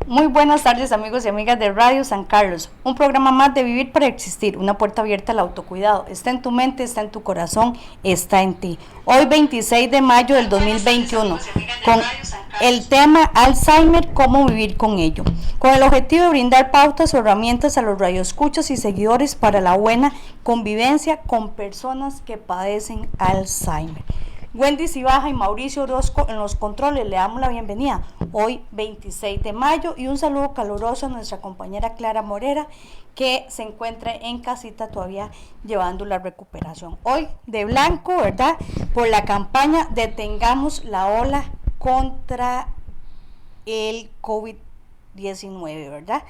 Muy buenas tardes amigos y amigas de Radio San Carlos, un programa más de Vivir para Existir, una puerta abierta al autocuidado. Está en tu mente, está en tu corazón, está en ti. Hoy 26 de mayo del 2021, con el tema Alzheimer, cómo vivir con ello, con el objetivo de brindar pautas o herramientas a los radioescuchas y seguidores para la buena convivencia con personas que padecen Alzheimer. Wendy Cibaja y Mauricio Orozco en los controles, le damos la bienvenida hoy 26 de mayo y un saludo caluroso a nuestra compañera Clara Morera, que se encuentra en casita todavía llevando la recuperación. Hoy de blanco, ¿verdad? Por la campaña Detengamos la ola contra el COVID-19, ¿verdad?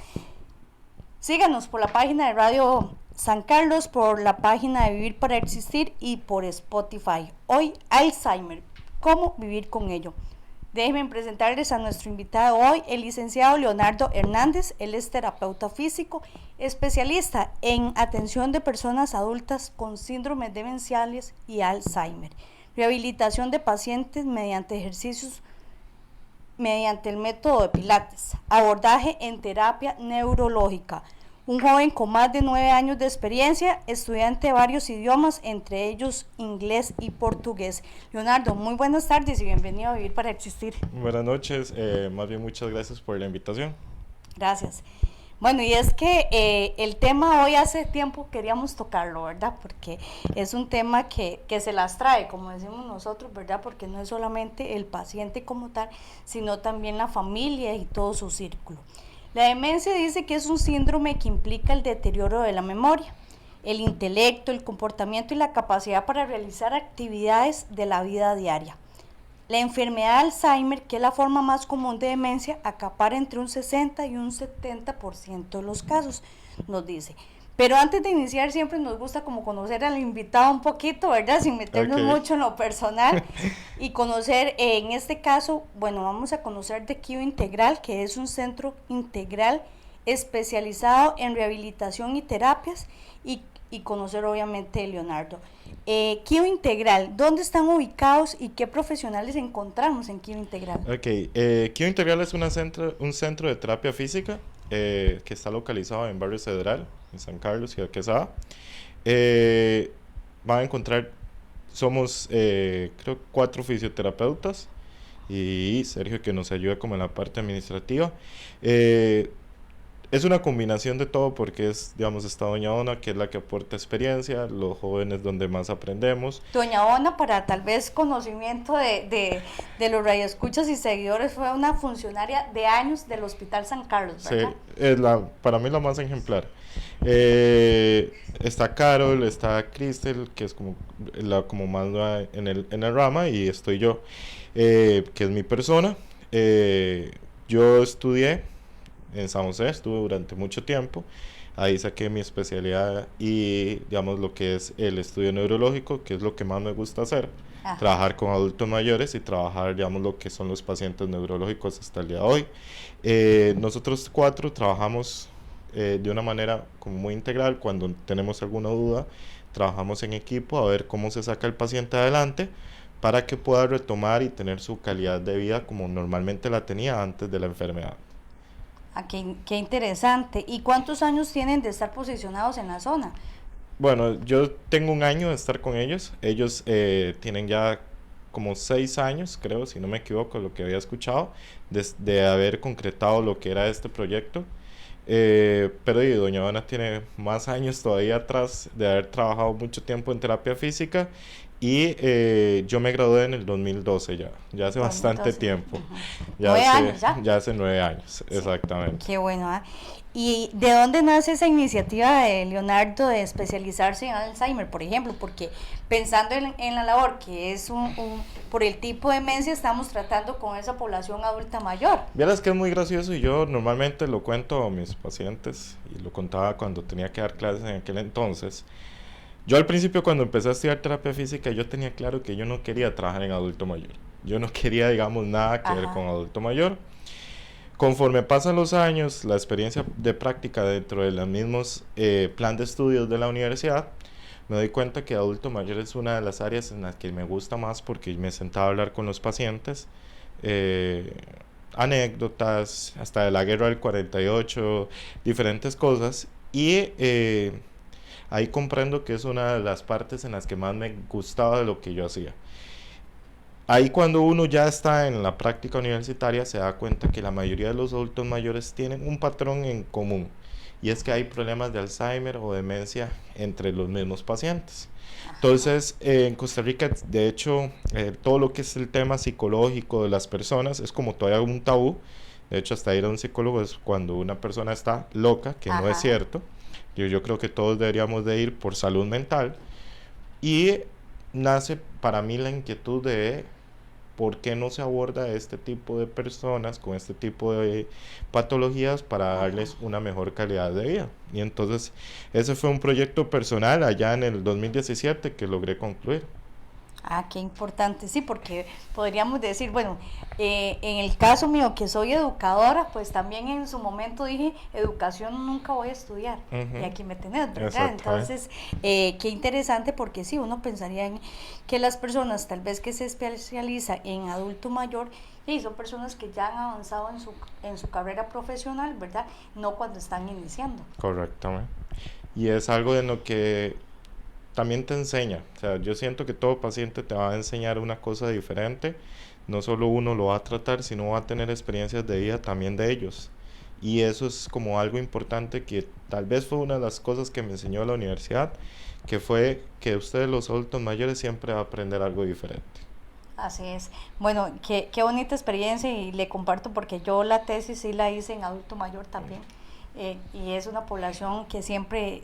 Síganos por la página de Radio San Carlos, por la página de Vivir para Existir y por Spotify. Hoy Alzheimer, ¿cómo vivir con ello? Déjenme presentarles a nuestro invitado hoy, el licenciado Leonardo Hernández. Él es terapeuta físico, especialista en atención de personas adultas con síndromes demenciales y Alzheimer, rehabilitación de pacientes mediante ejercicios mediante el método de Pilates, abordaje en terapia neurológica. Un joven con más de 9 años de experiencia, estudiante de varios idiomas, entre ellos inglés y portugués. Leonardo, muy buenas tardes y bienvenido a Vivir para Existir. Buenas noches, más bien muchas gracias por la invitación. Gracias. Bueno, y es que el tema hoy hace tiempo queríamos tocarlo, ¿verdad? Porque es un tema que se las trae, como decimos nosotros, ¿verdad? Porque no es solamente el paciente como tal, sino también la familia y todo su círculo. La demencia dice que es un síndrome que implica el deterioro de la memoria, el intelecto, el comportamiento y la capacidad para realizar actividades de la vida diaria. La enfermedad de Alzheimer, que es la forma más común de demencia, acapara entre un 60 y un 70% de los casos, nos dice. Pero antes de iniciar siempre nos gusta como conocer al invitado un poquito, ¿verdad? Sin meternos mucho en lo personal y conocer, en este caso, bueno, vamos a conocer de Kio Integral, que es un centro integral especializado en rehabilitación y terapias, y conocer obviamente a Leonardo. Kio Integral, ¿dónde están ubicados y qué profesionales encontramos en Kio Integral? Kio Integral es un centro de terapia física que está localizado en Barrio Cedral, en San Carlos y Quesada. Van a encontrar, somos creo 4 fisioterapeutas y Sergio, que nos ayuda como en la parte administrativa. Es una combinación de todo porque es, digamos, está Doña Ona, que es la que aporta experiencia, los jóvenes donde más aprendemos. Doña Ona, para tal vez conocimiento de los radioescuchas y seguidores, fue una funcionaria de años del Hospital San Carlos, ¿verdad? Sí, es para mí la más ejemplar. Está Carol, está Cristel, que es como más nueva en el rama, y estoy yo, que es mi persona. Yo estudié en San José, estuve durante mucho tiempo, ahí saqué mi especialidad y digamos lo que es el estudio neurológico, que es lo que más me gusta hacer. Ajá. Trabajar con adultos mayores y trabajar, digamos, lo que son los pacientes neurológicos hasta el día de hoy. Nosotros 4 trabajamos de una manera como muy integral. Cuando tenemos alguna duda, trabajamos en equipo a ver cómo se saca el paciente adelante para que pueda retomar y tener su calidad de vida como normalmente la tenía antes de la enfermedad. Qué interesante. ¿Y cuántos años tienen de estar posicionados en la zona? Bueno, yo tengo 1 año de estar con ellos. Ellos tienen ya como 6 años, creo, si no me equivoco, lo que había escuchado, de haber concretado lo que era este proyecto. Pero doña Ana tiene más años todavía atrás de haber trabajado mucho tiempo en terapia física. Y yo me gradué en el 2012 ya hace bastante tiempo. Ya 9 años ya. Ya hace 9 años, sí, exactamente. Qué bueno, ¿eh? ¿Y de dónde nace esa iniciativa de Leonardo de especializarse en Alzheimer, por ejemplo? Porque pensando en la labor que es por el tipo de demencia, estamos tratando con esa población adulta mayor. Vieras que es muy gracioso y yo normalmente lo cuento a mis pacientes y lo contaba cuando tenía que dar clases en aquel entonces. Yo al principio, cuando empecé a estudiar terapia física, yo tenía claro que yo no quería trabajar en adulto mayor. Yo no quería, digamos, nada que ver con adulto mayor. Conforme pasan los años, la experiencia de práctica dentro de los mismos plan de estudios de la universidad, me doy cuenta que adulto mayor es una de las áreas en las que me gusta más porque me sentaba a hablar con los pacientes. anécdotas, hasta de la guerra del 48, diferentes cosas. Y ahí comprendo que es una de las partes en las que más me gustaba de lo que yo hacía. Ahí cuando uno ya está en la práctica universitaria se da cuenta que la mayoría de los adultos mayores tienen un patrón en común, y es que hay problemas de Alzheimer o demencia entre los mismos pacientes. Entonces, en Costa Rica, de hecho, todo lo que es el tema psicológico de las personas es como todavía un tabú. De hecho, hasta ir a un psicólogo es cuando una persona está loca, que no es cierto. Yo creo que todos deberíamos de ir por salud mental. Y nace para mí la inquietud de por qué no se aborda este tipo de personas con este tipo de patologías para darles una mejor calidad de vida. Y entonces ese fue un proyecto personal allá en el 2017 que logré concluir. Qué importante, sí, porque podríamos decir, bueno, en el caso mío que soy educadora, pues también en su momento dije, educación nunca voy a estudiar, y aquí me tenés, ¿verdad? Entonces, qué interesante, porque sí, uno pensaría en que las personas tal vez que se especializan en adulto mayor, y son personas que ya han avanzado en su carrera profesional, ¿verdad? No cuando están iniciando. Correctamente. Y es algo de lo que también te enseña. O sea, yo siento que todo paciente te va a enseñar una cosa diferente. No solo uno lo va a tratar, sino va a tener experiencias de vida también de ellos. Y eso es como algo importante que tal vez fue una de las cosas que me enseñó la universidad, que fue que ustedes los adultos mayores siempre van a aprender algo diferente. Así es. Bueno, qué bonita experiencia, y le comparto porque yo la tesis sí la hice en adulto mayor también. Y es una población que siempre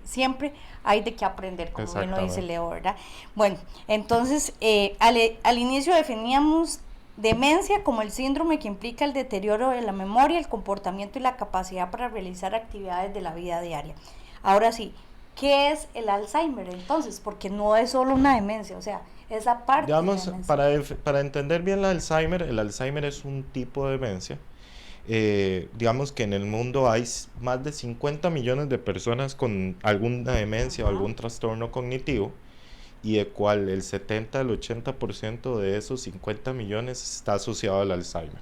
hay de qué aprender, como bien lo dice Leo, ¿verdad? Bueno, entonces, al inicio definíamos demencia como el síndrome que implica el deterioro de la memoria, el comportamiento y la capacidad para realizar actividades de la vida diaria. Ahora sí, ¿qué es el Alzheimer entonces? Porque no es solo una demencia, o sea, esa parte digamos, de demencia. para entender bien el Alzheimer es un tipo de demencia. Digamos que en el mundo hay más de 50 millones de personas con alguna demencia o algún trastorno cognitivo, y de cual el 70 al 80% de esos 50 millones está asociado al Alzheimer.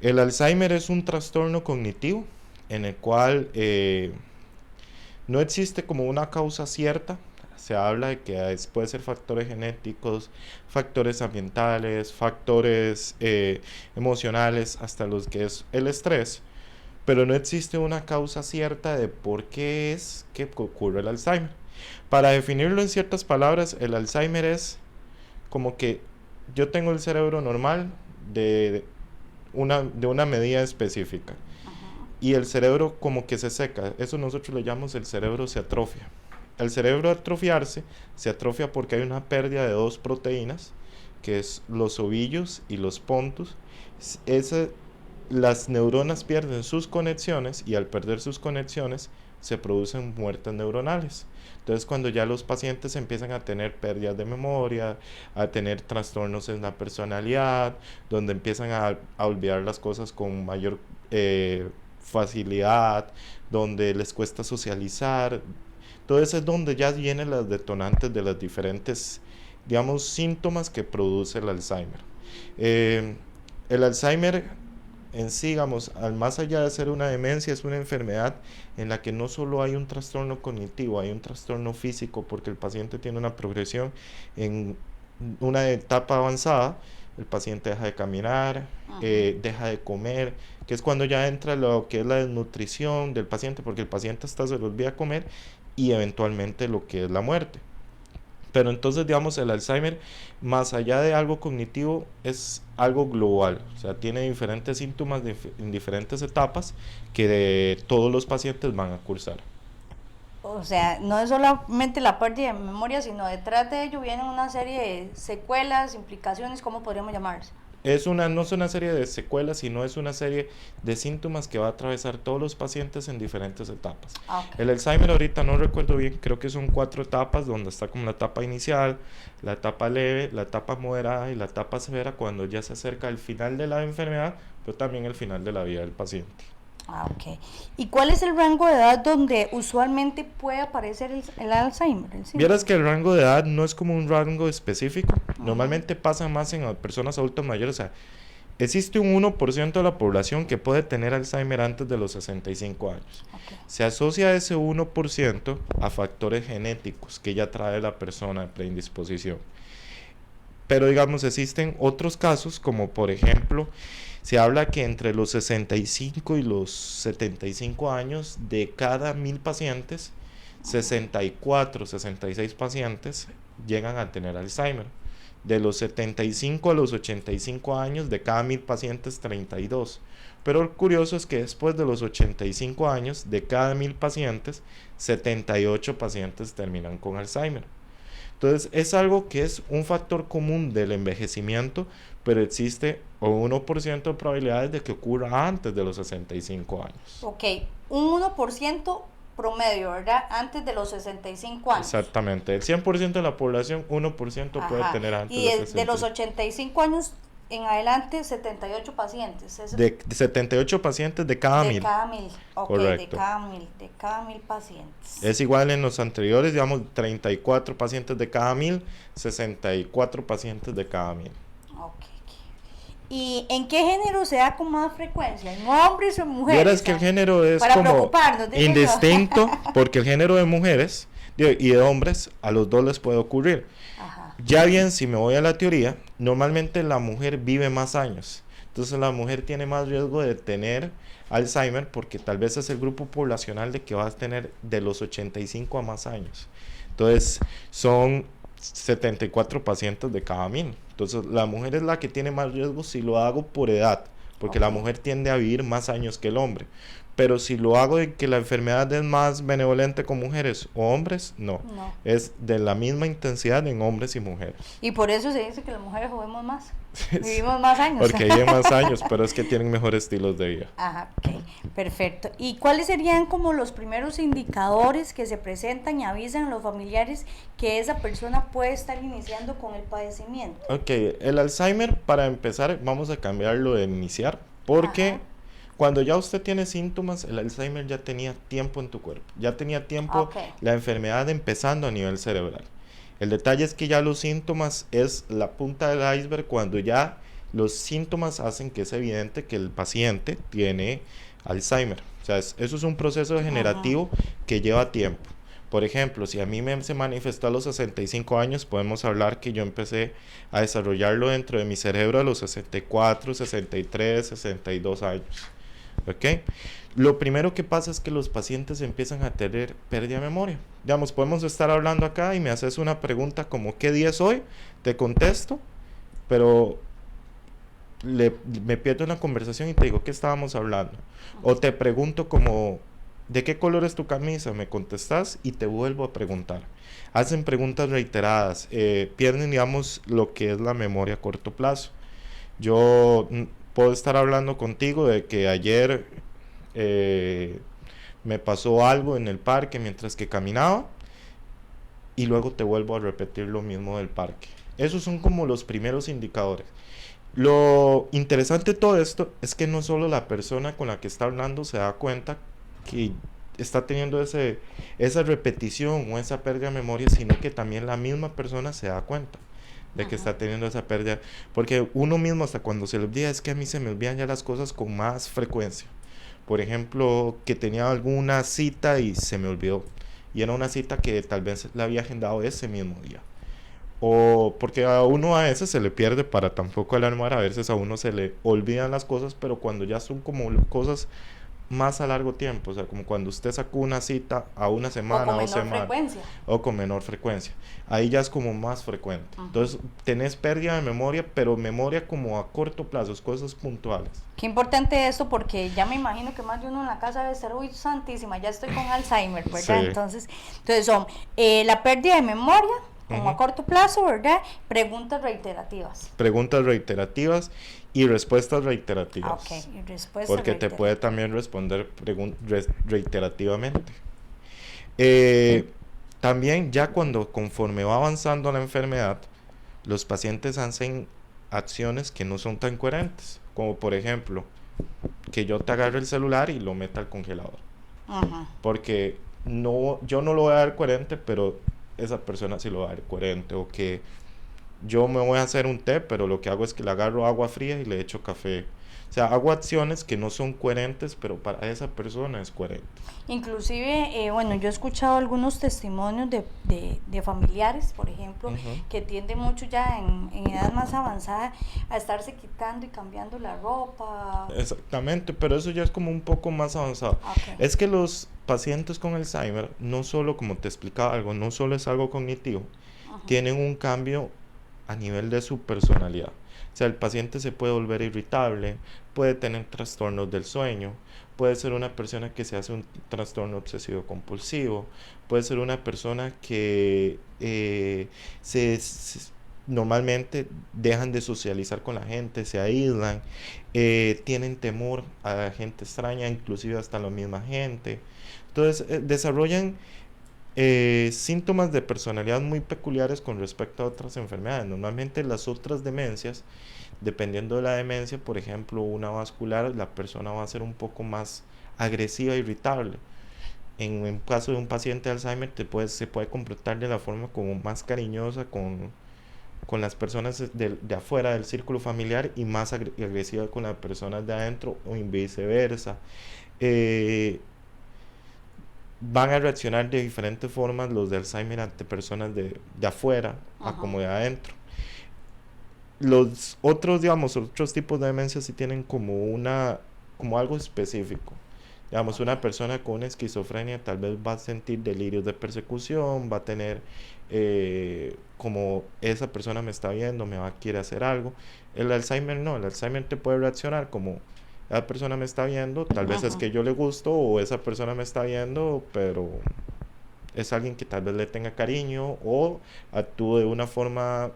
El Alzheimer es un trastorno cognitivo en el cual no existe como una causa cierta. Se habla de que puede ser factores genéticos, factores ambientales, factores emocionales, hasta los que es el estrés, pero no existe una causa cierta de por qué es que ocurre el Alzheimer. Para definirlo en ciertas palabras, el Alzheimer es como que yo tengo el cerebro normal de una medida específica, y el cerebro como que se seca. Eso nosotros le llamamos el cerebro se atrofia. El cerebro atrofiarse, se atrofia porque hay una pérdida de dos proteínas, que es los ovillos y los pontus. Las neuronas pierden sus conexiones, y al perder sus conexiones se producen muertes neuronales. Entonces, cuando ya los pacientes empiezan a tener pérdidas de memoria, a tener trastornos en la personalidad, donde empiezan a olvidar las cosas con mayor facilidad, donde les cuesta socializar. Todo eso es donde ya vienen las detonantes de las diferentes, digamos, síntomas que produce el Alzheimer. El Alzheimer en sí, digamos, más allá de ser una demencia, es una enfermedad en la que no solo hay un trastorno cognitivo, hay un trastorno físico, porque el paciente tiene una progresión en una etapa avanzada. El paciente deja de caminar, deja de comer, que es cuando ya entra lo que es la desnutrición del paciente, porque el paciente hasta se le olvida comer, y eventualmente lo que es la muerte. Pero entonces, digamos, el Alzheimer, más allá de algo cognitivo, es algo global. O sea, tiene diferentes síntomas en diferentes etapas que todos los pacientes van a cursar. O sea, no es solamente la pérdida de memoria, sino detrás de ello vienen una serie de secuelas, implicaciones, ¿cómo podríamos llamarlas? No es una serie de secuelas, sino es una serie de síntomas que va a atravesar todos los pacientes en diferentes etapas. El Alzheimer, ahorita no recuerdo bien, creo que son 4 etapas, donde está como la etapa inicial, la etapa leve, la etapa moderada y la etapa severa, cuando ya se acerca el final de la enfermedad, pero también el final de la vida del paciente. Ok. ¿Y cuál es el rango de edad donde usualmente puede aparecer el Alzheimer? Vieras que el rango de edad no es como un rango específico. Normalmente pasa más en personas adultas mayores. O sea, existe un 1% de la población que puede tener Alzheimer antes de los 65 años. Okay. Se asocia ese 1% a factores genéticos que ya trae la persona de predisposición. Pero digamos, existen otros casos, como por ejemplo, se habla que entre los 65 y los 75 años, de cada 1000 pacientes, 64, 66 pacientes llegan a tener Alzheimer. De los 75 a los 85 años, de cada 1000 pacientes, 32. Pero lo curioso es que después de los 85 años, de cada 1000 pacientes, 78 pacientes terminan con Alzheimer. Entonces es algo que es un factor común del envejecimiento, pero existe un 1% de probabilidades de que ocurra antes de los 65 años. Ok, un 1% promedio, ¿verdad? Antes de los 65 años. Exactamente, el 100% de la población, 1% puede tener antes de los 65. Y de los 85 años en adelante, 78 pacientes. De 78 pacientes de cada 1000. De cada 1000, ok, correcto. de cada 1000 pacientes. Es igual en los anteriores, digamos, 34 pacientes de cada 1000, 64 pacientes de cada 1000. Ok. ¿Y en qué género se da con más frecuencia? ¿En hombres o en mujeres? Vieras que el género es para como indistinto, yo. porque el género de mujeres y de hombres a los dos les puede ocurrir. Ajá. Ya bien, si me voy a la teoría, normalmente la mujer vive más años. Entonces la mujer tiene más riesgo de tener Alzheimer porque tal vez es el grupo poblacional de que va a tener de los 85 a más años. Entonces son 74 pacientes de cada 1000. Entonces la mujer es la que tiene más riesgo si lo hago por edad, porque la mujer tiende a vivir más años que el hombre. Pero si lo hago de que la enfermedad es más benevolente con mujeres o hombres, no. Es de la misma intensidad en hombres y mujeres. Y por eso se dice que las mujeres jugamos más, vivimos más años. Porque viven más años, pero es que tienen mejores estilos de vida. Ajá, ok, perfecto. ¿Y cuáles serían como los primeros indicadores que se presentan y avisan a los familiares que esa persona puede estar iniciando con el padecimiento? Ok, el Alzheimer, para empezar, vamos a cambiarlo de iniciar, porque... Ajá. Cuando ya usted tiene síntomas, el Alzheimer ya tenía tiempo en tu cuerpo, ya tenía tiempo la enfermedad empezando a nivel cerebral. El detalle es que ya los síntomas es la punta del iceberg cuando ya los síntomas hacen que es evidente que el paciente tiene Alzheimer. O sea, eso es un proceso degenerativo que lleva tiempo. Por ejemplo, si a mí se manifestó a los 65 años, podemos hablar que yo empecé a desarrollarlo dentro de mi cerebro a los 64, 63, 62 años. ¿Ok? Lo primero que pasa es que los pacientes empiezan a tener pérdida de memoria. Digamos, podemos estar hablando acá y me haces una pregunta como ¿qué día es hoy? Te contesto, pero me pierdo en la conversación y te digo ¿qué estábamos hablando? O te pregunto como ¿de qué color es tu camisa? Me contestas y te vuelvo a preguntar. Hacen preguntas reiteradas, pierden, digamos, lo que es la memoria a corto plazo. Yo puedo estar hablando contigo de que ayer me pasó algo en el parque mientras que caminaba y luego te vuelvo a repetir lo mismo del parque. Esos son como los primeros indicadores. Lo interesante de todo esto es que no solo la persona con la que está hablando se da cuenta que está teniendo esa repetición o esa pérdida de memoria, sino que también la misma persona se da cuenta de que está teniendo esa pérdida, porque uno mismo hasta cuando se le olvida, es que a mí se me olvidan ya las cosas con más frecuencia. Por ejemplo, que tenía alguna cita y se me olvidó, y era una cita que tal vez la había agendado ese mismo día, o porque a uno a veces se le pierde, para tampoco alarmar, a veces a uno se le olvidan las cosas, pero cuando ya son como cosas más a largo tiempo, o sea, como cuando usted sacó una cita a una semana, 2 semanas, o con menor frecuencia, ahí ya es como más frecuente. Entonces, tenés pérdida de memoria, pero memoria como a corto plazo, cosas puntuales. Qué importante esto, porque ya me imagino que más de uno en la casa debe estar, uy, santísima, ya estoy con Alzheimer, ¿verdad? Sí. Entonces son la pérdida de memoria, como a corto plazo, ¿verdad? Preguntas reiterativas. Preguntas reiterativas y respuestas reiterativas. Ok, y respuestas porque te puede también responder reiterativamente. También ya conforme va avanzando la enfermedad, los pacientes hacen acciones que no son tan coherentes, como por ejemplo, que yo te agarre el celular y lo meta al congelador. Porque yo no lo voy a dar coherente, pero esa persona sí lo va a dar coherente, o que yo me voy a hacer un té, pero lo que hago es que le agarro agua fría y le echo café. O sea, hago acciones que no son coherentes, pero para esa persona es coherente. Inclusive, bueno, yo he escuchado algunos testimonios de familiares, por ejemplo, Ujú. que tienden mucho ya en edad más avanzada a estarse quitando y cambiando la ropa. Exactamente, pero eso ya es como un poco más avanzado. Ok. Es que los pacientes con Alzheimer, no solo, como te explicaba algo, no solo es algo cognitivo, Ajá. tienen un cambio a nivel de su personalidad. O sea, el paciente se puede volver irritable, puede tener trastornos del sueño, puede ser una persona que se hace un trastorno obsesivo compulsivo, puede ser una persona que normalmente dejan de socializar con la gente, se aíslan, tienen temor a la gente extraña, inclusive hasta la misma gente. Entonces, desarrollan síntomas de personalidad muy peculiares con respecto a otras enfermedades. Normalmente las otras demencias, dependiendo de la demencia, por ejemplo, una vascular, la persona va a ser un poco más agresiva e irritable. En el caso de un paciente de Alzheimer, se puede comportar de la forma como más cariñosa con las personas de afuera del círculo familiar y más agresiva con las personas de adentro o viceversa. Eh, Van a reaccionar de diferentes formas los de Alzheimer ante personas de afuera a Ajá. como de adentro. Los otros, digamos, otros tipos de demencia sí tienen como algo específico. Digamos, Ok. una persona con una esquizofrenia tal vez va a sentir delirios de persecución, va a tener como esa persona me está viendo, me va a querer hacer algo. El Alzheimer no, el Alzheimer te puede reaccionar como esa persona me está viendo, tal vez es Ajá. que yo le gusto o esa persona me está viendo, pero es alguien que tal vez le tenga cariño o actúo de una forma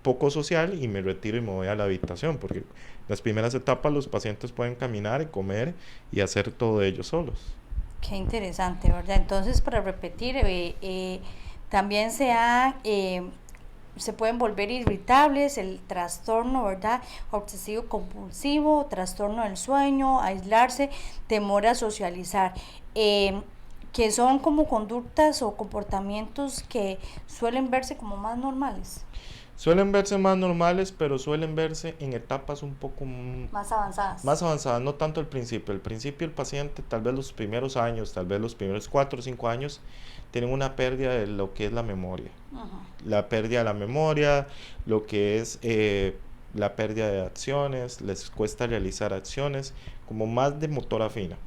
poco social y me retiro y me voy a la habitación, porque las primeras etapas los pacientes pueden caminar y comer y hacer todo ellos solos. Qué interesante, ¿verdad? Entonces, para repetir, también se pueden volver irritables, el trastorno, ¿verdad? Obsesivo compulsivo, trastorno del sueño, aislarse, temor a socializar, eh, que son como conductas o comportamientos que suelen verse como más normales, Suelen verse más normales, pero suelen verse en etapas un poco más avanzadas. más avanzadas, no tanto al principio. Al principio el paciente, tal vez los primeros años, tal vez los primeros 4 o 5 años, tienen una pérdida de lo que es la memoria. Ajá. La pérdida de la memoria, lo que es la pérdida de acciones, les cuesta realizar acciones, como más de motora fina.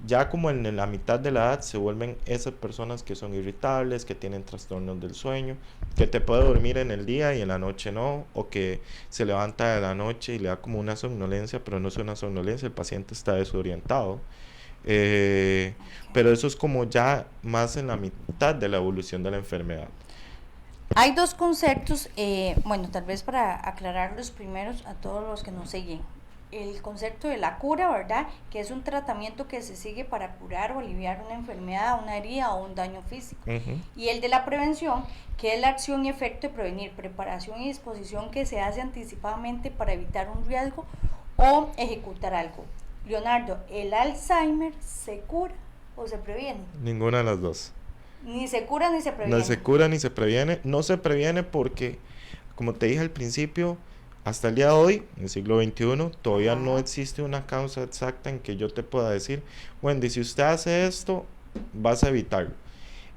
Ya como en la mitad de la edad se vuelven esas personas que son irritables, que tienen trastornos del sueño, que te puede dormir en el día y en la noche no, o que se levanta de la noche y le da como una somnolencia, pero no es una somnolencia, el paciente está desorientado. Eh, Okay. pero eso es como ya más en la mitad de la evolución de la enfermedad. Hay dos conceptos, bueno, tal vez para aclarar los primeros a todos los que nos siguen. El concepto de la cura, ¿verdad? Que es un tratamiento que se sigue para curar o aliviar una enfermedad, una herida o un daño físico. Ujú. Y el de la prevención, que es la acción y efecto de prevenir, preparación y disposición que se hace anticipadamente para evitar un riesgo o ejecutar algo. Leonardo, ¿el Alzheimer se cura o se previene? Ninguna de las dos. Ni se cura ni se No previene. se cura ni se previene. No se previene porque, como te dije al principio, hasta el día de hoy, en el siglo XXI, todavía no Ajá. existe una causa exacta en que yo te pueda decir, Wendy, si usted hace esto, vas a evitarlo.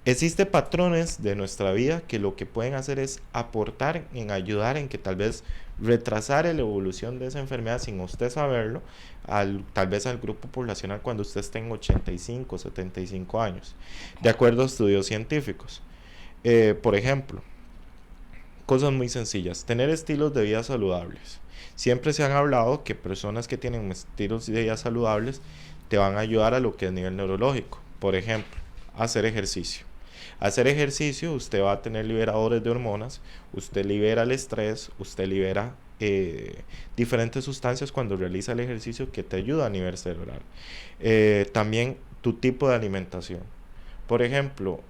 Existen patrones de nuestra vida que lo que pueden hacer es aportar en ayudar en que tal vez retrasar la evolución de esa enfermedad sin usted saberlo, tal vez al grupo poblacional cuando usted esté en 85, 75 años, de Okay. acuerdo a estudios científicos. Por ejemplo, cosas muy sencillas, tener estilos de vida saludables. Siempre se han hablado que personas que tienen estilos de vida saludables te van a ayudar a lo que es nivel neurológico. Por ejemplo, hacer ejercicio. Hacer ejercicio, usted va a tener liberadores de hormonas, usted libera el estrés, usted libera diferentes sustancias cuando realiza el ejercicio que te ayuda a nivel cerebral. También tu tipo de alimentación. Por ejemplo,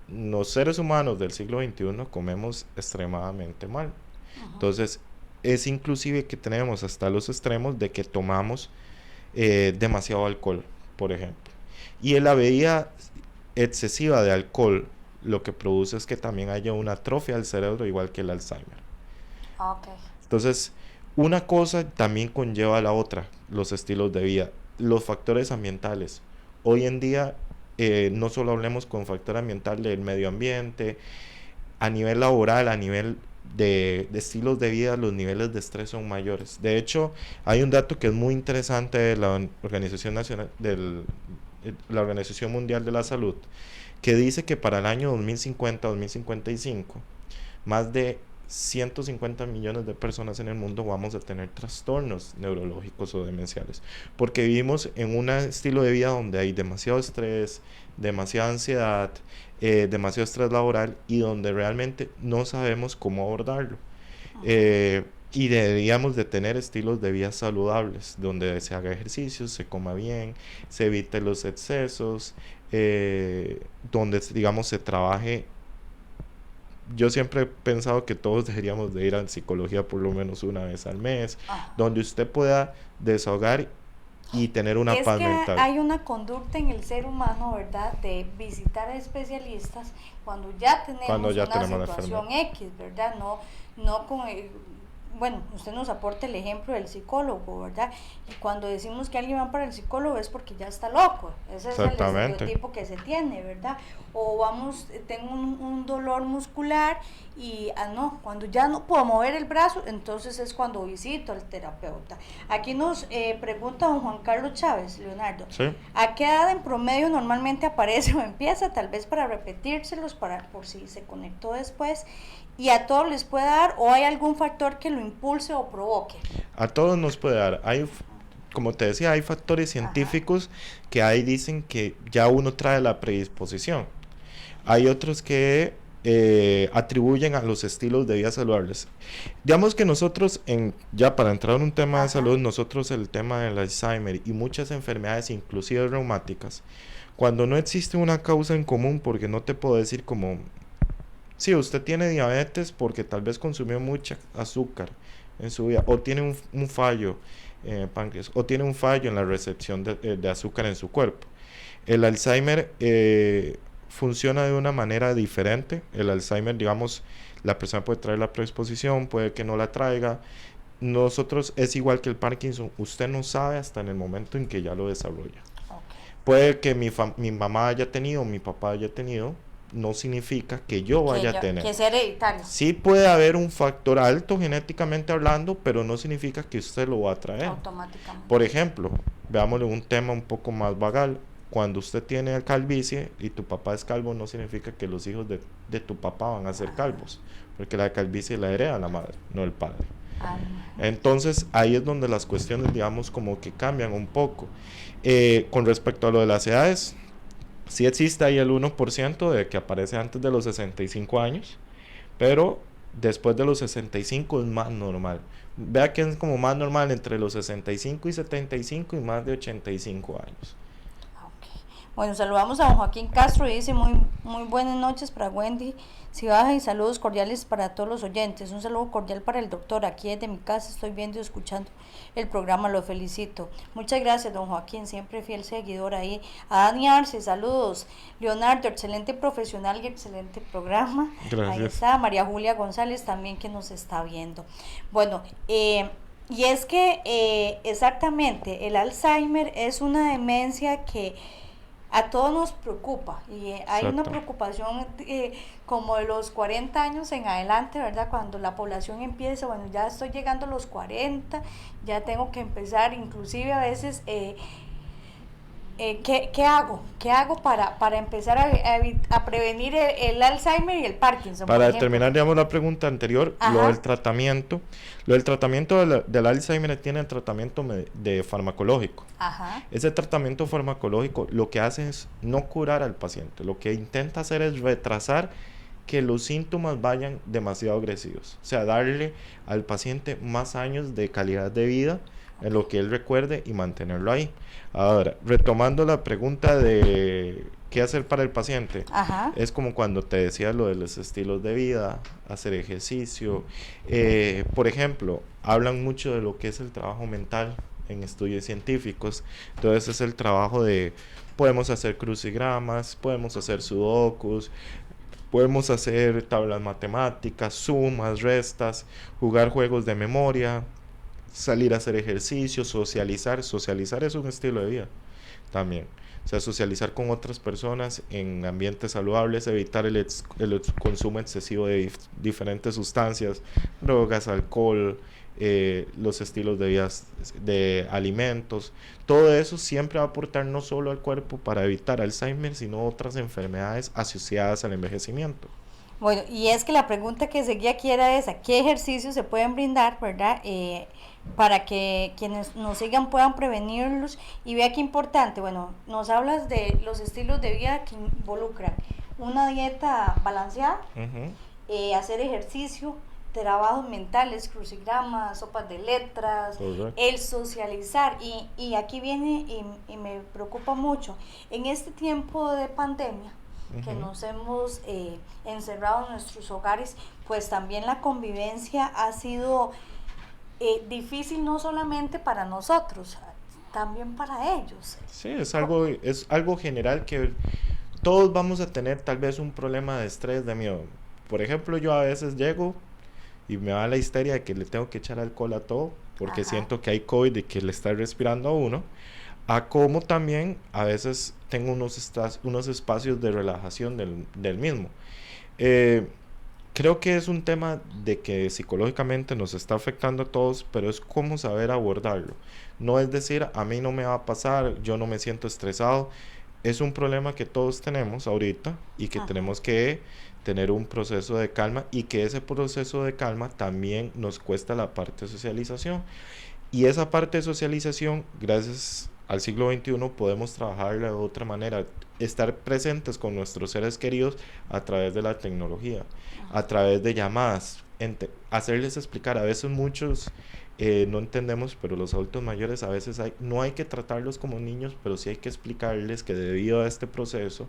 los seres humanos del siglo XXI comemos extremadamente mal. Ajá. Entonces, es inclusive que tenemos hasta los extremos de que tomamos demasiado alcohol, por ejemplo. Y en la bebida excesiva de alcohol lo que produce es que también haya una atrofia del cerebro igual que el Alzheimer. Ok. Entonces, una cosa también conlleva a la otra, los estilos de vida, los factores ambientales. Hoy en día, no solo hablemos con factor ambiental del medio ambiente, a nivel laboral, a nivel de estilos de vida, los niveles de estrés son mayores. De hecho, hay un dato que es muy interesante de la Organización Nacional, la Organización Mundial de la Salud, que dice que para el año 2050-2055, más de 150 millones de personas en el mundo vamos a tener trastornos neurológicos o demenciales, porque vivimos en un estilo de vida donde hay demasiado estrés, demasiada ansiedad, demasiado estrés laboral y donde realmente no sabemos cómo abordarlo. Y deberíamos de tener estilos de vida saludables, donde se haga ejercicio, se coma bien, se evite los excesos, donde digamos se trabaje. Yo siempre he pensado que todos deberíamos de ir a psicología por lo menos una vez al mes, donde usted pueda desahogar y tener una Es paz que mental. hay una conducta en el ser humano, ¿verdad? De visitar a especialistas cuando ya tenemos Cuando ya una tenemos la situación X, ¿verdad? No con bueno, usted nos aporta el ejemplo del psicólogo, ¿verdad? Y cuando decimos que alguien va para el psicólogo es porque ya está loco. Ese es el Exactamente. estereotipo que se tiene, ¿verdad? O vamos, tengo un dolor muscular y, no, cuando ya no puedo mover el brazo, entonces es cuando visito al terapeuta. Aquí nos pregunta don Juan Carlos Chávez, Leonardo, Sí. ¿a qué edad en promedio normalmente aparece o empieza? Tal vez para repetírselos, por si se conectó después. ¿Y a todos les puede dar o hay algún factor que lo impulse o provoque? A todos nos puede dar. Como te decía, hay factores científicos que ahí dicen que ya uno trae la predisposición. Hay otros que atribuyen a los estilos de vida saludables. Digamos que nosotros, ya para entrar en un tema de salud, nosotros el tema del Alzheimer y muchas enfermedades, inclusive reumáticas, cuando no existe una causa en común, porque no te puedo decir como, sí, usted tiene diabetes porque tal vez consumió mucha azúcar en su vida, o tiene un fallo en el páncreas, o tiene un fallo en la recepción de azúcar en su cuerpo. El Alzheimer funciona de una manera diferente. El Alzheimer, digamos, la persona puede traer la predisposición, puede que no la traiga. Nosotros es igual que el Parkinson, usted no sabe hasta en el momento en que ya lo desarrolla. Puede que mi mamá haya tenido, mi papá haya tenido, no significa que yo vaya a tener. Que es hereditario. Sí puede haber un factor alto genéticamente hablando, pero no significa que usted lo va a traer. Automáticamente. Por ejemplo, veámosle un tema un poco más vagal. Cuando usted tiene calvicie y tu papá es calvo, no significa que los hijos de tu papá van a ser calvos, porque la calvicie la hereda la madre, no el padre. Entonces ahí es donde las cuestiones, digamos, como que cambian un poco. Con respecto a lo de las edades, sí existe ahí el 1% de que aparece antes de los 65 años, pero después de los 65 es más normal. Vea que es como más normal entre los 65 y 75 y más de 85 años. Bueno, saludamos a don Joaquín Castro y dice muy buenas noches para Wendy Cibaja y saludos cordiales para todos los oyentes. Un saludo cordial para el doctor. Aquí desde mi casa estoy viendo y escuchando el programa, lo felicito. Muchas gracias, don Joaquín, siempre fiel seguidor ahí. A Dani Arce, saludos. Leonardo, excelente profesional y excelente programa. Gracias. Ahí está. María Julia González también que nos está viendo. Bueno, y es que exactamente, el Alzheimer es una demencia que a todos nos preocupa y hay una preocupación como de los 40 años en adelante, ¿verdad? Cuando la población empieza, bueno, ya estoy llegando a los 40, ya tengo que empezar, inclusive a veces, ¿qué hago? ¿Qué hago para empezar a prevenir el Alzheimer y el Parkinson? Para terminar, digamos, la pregunta anterior, lo del tratamiento. Lo del tratamiento del Alzheimer tiene el tratamiento de farmacológico. Ese tratamiento farmacológico lo que hace es no curar al paciente. Lo que intenta hacer es retrasar que los síntomas vayan demasiado agresivos. O sea, darle al paciente más años de calidad de vida en lo que él recuerde y mantenerlo ahí. Ahora, retomando la pregunta de qué hacer para el paciente, es como cuando te decía lo de los estilos de vida, hacer ejercicio. Por ejemplo, hablan mucho de lo que es el trabajo mental en estudios científicos. Entonces es el trabajo de, podemos hacer crucigramas, podemos hacer sudokus, Podemos hacer tablas matemáticas, sumas, restas, jugar juegos de memoria, salir a hacer ejercicio, socializar. Socializar es un estilo de vida también. O sea, socializar con otras personas en ambientes saludables, evitar el consumo excesivo de diferentes sustancias, drogas, alcohol, los estilos de vida, de alimentos. Todo eso siempre va a aportar no solo al cuerpo para evitar Alzheimer, sino otras enfermedades asociadas al envejecimiento. Bueno, y es que la pregunta que seguía aquí era esa, ¿qué ejercicios se pueden brindar, verdad? Para que quienes nos sigan puedan prevenirlos y vea qué importante, bueno, nos hablas de los estilos de vida que involucran una dieta balanceada, Ujú. hacer ejercicio, trabajos mentales, crucigramas, sopas de letras, Correcto. el socializar y aquí viene y me preocupa mucho, en este tiempo de pandemia, que Ujú. nos hemos encerrado en nuestros hogares, pues también la convivencia ha sido difícil no solamente para nosotros, también para ellos. Sí, es algo general que todos vamos a tener tal vez un problema de estrés, de miedo. Por ejemplo, yo a veces llego y me da la histeria de que le tengo que echar alcohol a todo porque Ajá. siento que hay COVID y que le está respirando a uno. A como también a veces tengo unos espacios de relajación del mismo. Eh, Creo que es un tema de que psicológicamente nos está afectando a todos, pero es cómo saber abordarlo. No es decir, a mí no me va a pasar, yo no me siento estresado. Es un problema que todos tenemos ahorita y que Ajá. tenemos que tener un proceso de calma y que ese proceso de calma también nos cuesta la parte de socialización. Y esa parte de socialización, gracias al siglo XXI, podemos trabajarla de otra manera, estar presentes con nuestros seres queridos a través de la tecnología, a través de llamadas, hacerles explicar. A veces muchos no entendemos, pero los adultos mayores a veces no hay que tratarlos como niños, pero sí hay que explicarles que debido a este proceso,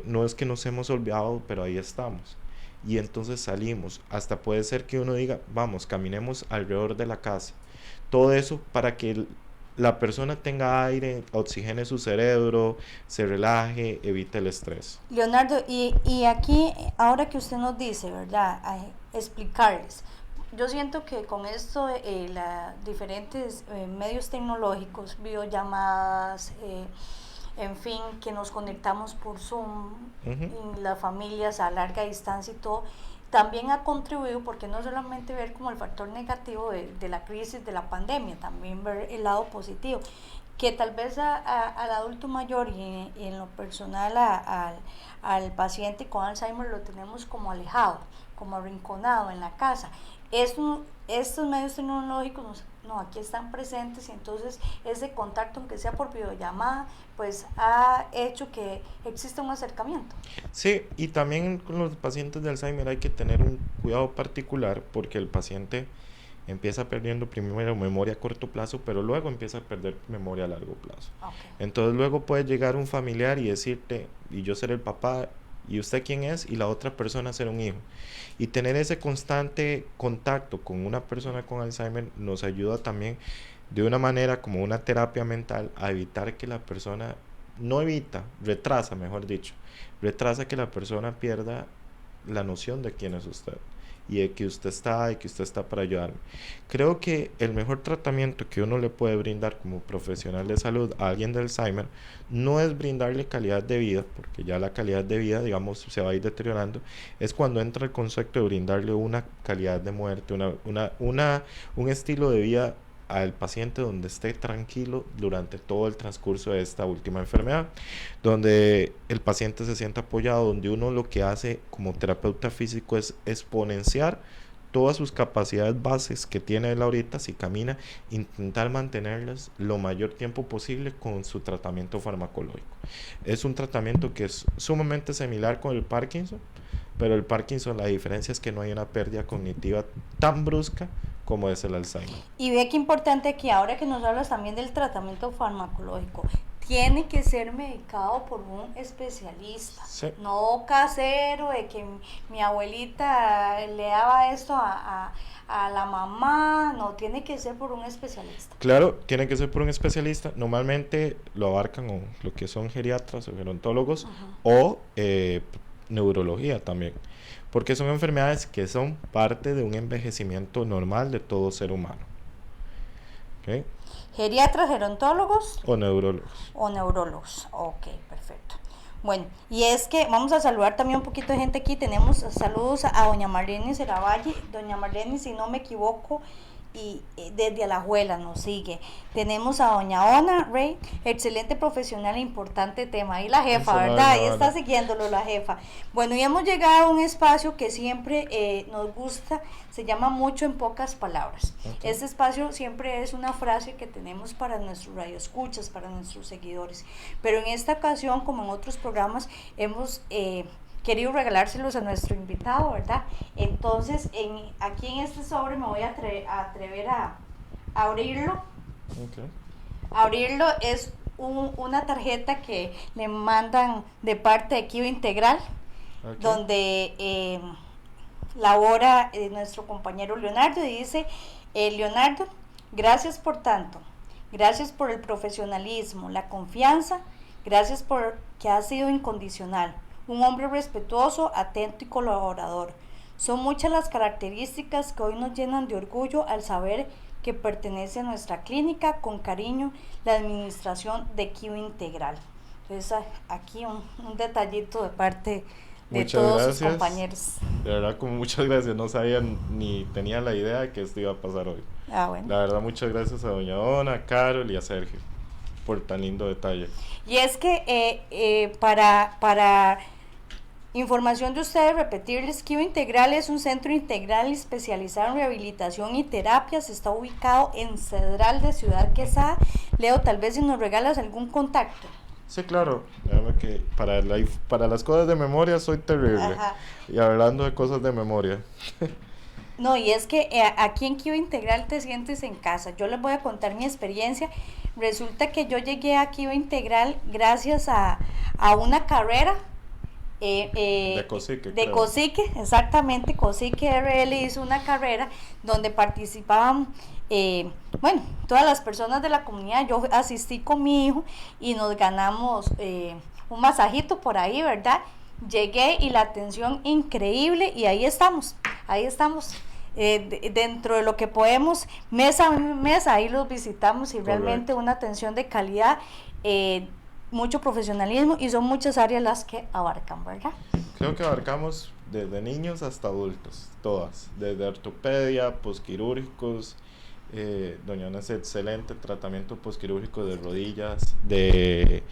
no es que nos hemos olvidado, pero ahí estamos. Y entonces salimos, hasta puede ser que uno diga, vamos, caminemos alrededor de la casa, todo eso para que la persona tenga aire, oxigene su cerebro, se relaje, evite el estrés. Leonardo, y aquí, ahora que usted nos dice, ¿verdad? Explicarles. Yo siento que con esto, diferentes medios tecnológicos, videollamadas, en fin, que nos conectamos por Zoom, Ujú. y las familias a larga distancia y todo, también ha contribuido, porque no solamente ver como el factor negativo de la crisis, de la pandemia, también ver el lado positivo, que tal vez al adulto mayor y en lo personal al paciente con Alzheimer lo tenemos como alejado, como arrinconado en la casa. Estos medios tecnológicos no, aquí están presentes y entonces ese contacto, aunque sea por videollamada, pues ha hecho que exista un acercamiento. Sí, y también con los pacientes de Alzheimer hay que tener un cuidado particular porque el paciente empieza perdiendo primero memoria a corto plazo, pero luego empieza a perder memoria a largo plazo. Okay. Entonces luego puede llegar un familiar y decirte, y yo ser el papá, y usted quién es, y la otra persona ser un hijo. Y tener ese constante contacto con una persona con Alzheimer nos ayuda también de una manera como una terapia mental a evitar que la persona, no evita, retrasa, mejor dicho, retrasa que la persona pierda la noción de quién es usted y de que usted está y que usted está para ayudarme. Creo que el mejor tratamiento que uno le puede brindar como profesional de salud a alguien de Alzheimer no es brindarle calidad de vida, porque ya la calidad de vida, digamos, se va a ir deteriorando, es cuando entra el concepto de brindarle una calidad de muerte, un estilo de vida al paciente donde esté tranquilo durante todo el transcurso de esta última enfermedad, donde el paciente se sienta apoyado, donde uno lo que hace como terapeuta físico es exponenciar todas sus capacidades bases que tiene él ahorita, si camina, intentar mantenerlas lo mayor tiempo posible con su tratamiento farmacológico. Es un tratamiento que es sumamente similar con el Parkinson, pero el Parkinson, la diferencia es que no hay una pérdida cognitiva tan brusca como es el Alzheimer. Y ve qué importante que ahora que nos hablas también del tratamiento farmacológico, tiene que ser medicado por un especialista, Sí. no casero, de que mi abuelita le daba esto a la mamá, no, tiene que ser por un especialista. Claro, tiene que ser por un especialista. Normalmente lo abarcan lo que son geriatras o gerontólogos Ajá. o neurología también, porque son enfermedades que son parte de un envejecimiento normal de todo ser humano. ¿Okay? ¿Geriatras, gerontólogos O neurólogos. o neurólogos? Ok, perfecto. Bueno, y es que vamos a saludar también un poquito de gente aquí. Tenemos saludos a doña Marlene Ceravalle. Doña Marlene, si no me equivoco, y desde Alajuela nos sigue. Tenemos a doña Ona Rey, excelente profesional e importante tema. Ahí la jefa, ¿verdad? Ahí está siguiéndolo la jefa. Bueno, y hemos llegado a un espacio que siempre nos gusta, se llama Mucho en Pocas Palabras. Okay. Este espacio siempre es una frase que tenemos para nuestros radioescuchas, para nuestros seguidores. Pero en esta ocasión, como en otros programas, hemos querido regalárselos a nuestro invitado, ¿verdad? Entonces, aquí en este sobre me voy a atrever a abrirlo. Okay. Abrirlo es una tarjeta que le mandan de parte de Kiwi Integral, okay, donde labora nuestro compañero Leonardo, y dice, Leonardo, gracias por tanto, gracias por el profesionalismo, la confianza, gracias por que has sido incondicional. Un hombre respetuoso, atento y colaborador. Son muchas las características que hoy nos llenan de orgullo al saber que pertenece a nuestra clínica, con cariño, la administración de Kiwi Integral. Entonces, aquí un detallito de parte de muchas todos gracias. Sus compañeros. De verdad, como muchas gracias. No sabía ni tenía la idea de que esto iba a pasar hoy. Bueno. La verdad, muchas gracias a doña Dona, a Carol y a Sergio por tan lindo detalle. Y es que para información de ustedes, repetirles, Kiwi Integral es un centro integral especializado en rehabilitación y terapias. Está ubicado en Cedral de Ciudad Quesada. Leo, tal vez si nos regalas algún contacto. Sí, claro. Que para las cosas de memoria soy terrible. Ajá. Y hablando de cosas de memoria. No, y es que aquí en Kiwi Integral te sientes en casa. Yo les voy a contar mi experiencia. Resulta que yo llegué a Kiwi Integral gracias a una carrera de Cosique. De Cosique, exactamente. Cosique RL hizo una carrera donde participaban todas las personas de la comunidad. Yo asistí con mi hijo y nos ganamos un masajito por ahí, ¿verdad? Llegué y la atención increíble, y ahí estamos dentro de lo que podemos, mes a mes, ahí los visitamos, y realmente una atención de calidad, mucho profesionalismo, y son muchas áreas las que abarcan, ¿verdad? Creo que abarcamos desde niños hasta adultos, todas, desde ortopedia, posquirúrgicos. Doña Ana hace excelente tratamiento posquirúrgico de rodillas, de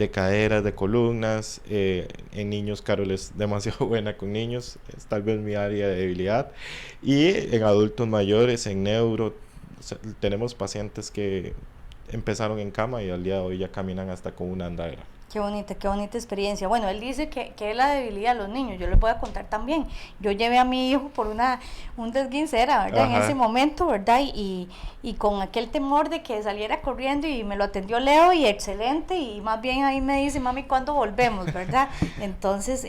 caderas, de columnas. En niños, Carol es demasiado buena con niños, es tal vez mi área de debilidad. Y en adultos mayores, en neuro, tenemos pacientes que empezaron en cama y al día de hoy ya caminan hasta con una andadera. Qué bonita experiencia. Bueno, él dice que es la debilidad de los niños. Yo les voy a contar también. Yo llevé a mi hijo por un desguincera, ¿verdad? Ajá. En ese momento, ¿verdad? Y con aquel temor de que saliera corriendo, y me lo atendió Leo, y excelente, y más bien ahí me dice, mami, ¿cuándo volvemos, verdad? Entonces,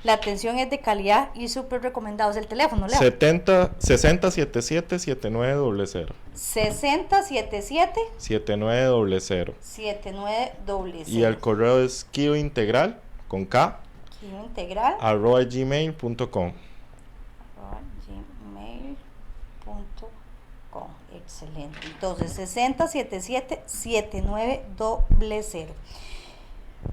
la atención es de calidad y súper recomendado. ¿Es el teléfono, Leo? 6077-7900. 6077 7900. 7900. Y el correo es kiwiintegral con K kiwiintegral @gmail.com. Excelente. Entonces 6077-7900.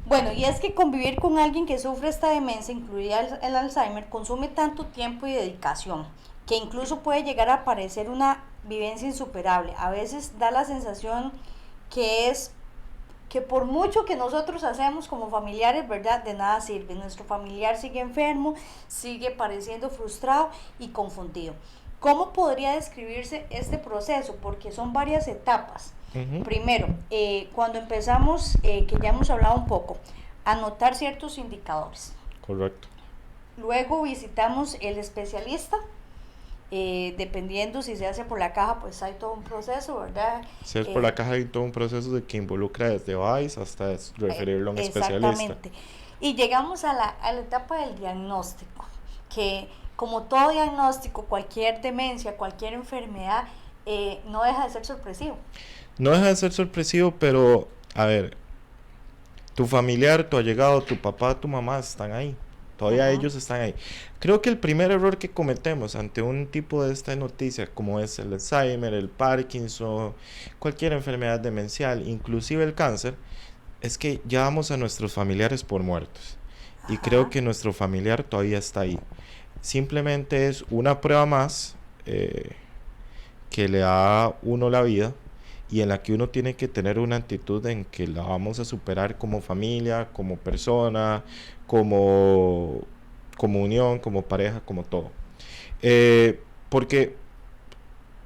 Bueno, y es que convivir con alguien que sufre esta demencia, incluida el Alzheimer, consume tanto tiempo y dedicación que incluso puede llegar a parecer una vivencia insuperable. A veces da la sensación que por mucho que nosotros hacemos como familiares, ¿verdad?, de nada sirve. Nuestro familiar sigue enfermo, sigue pareciendo frustrado y confundido. ¿Cómo podría describirse este proceso? Porque son varias etapas. Uh-huh. Primero, cuando empezamos, que ya hemos hablado un poco, anotar ciertos indicadores. Correcto. Luego visitamos el especialista. Dependiendo si se hace por la caja, pues hay todo un proceso, ¿verdad? Si es por la caja, hay todo un proceso de que involucra desde VICE hasta referirlo a un especialista. Exactamente. Y llegamos a la etapa del diagnóstico, que como todo diagnóstico, cualquier demencia, cualquier enfermedad, no deja de ser sorpresivo. No deja de ser sorpresivo, pero, a ver, tu familiar, tu allegado, tu papá, tu mamá están ahí. todavía ellos están ahí. Creo que el primer error que cometemos ante un tipo de esta noticia, como es el Alzheimer, el Parkinson, cualquier enfermedad demencial, inclusive el cáncer, es que ya damos a nuestros familiares por muertos. Y creo que nuestro familiar todavía está ahí. Simplemente es una prueba más que le da a uno la vida y en la que uno tiene que tener una actitud en que la vamos a superar como familia, como persona, como unión, como pareja, como todo. Porque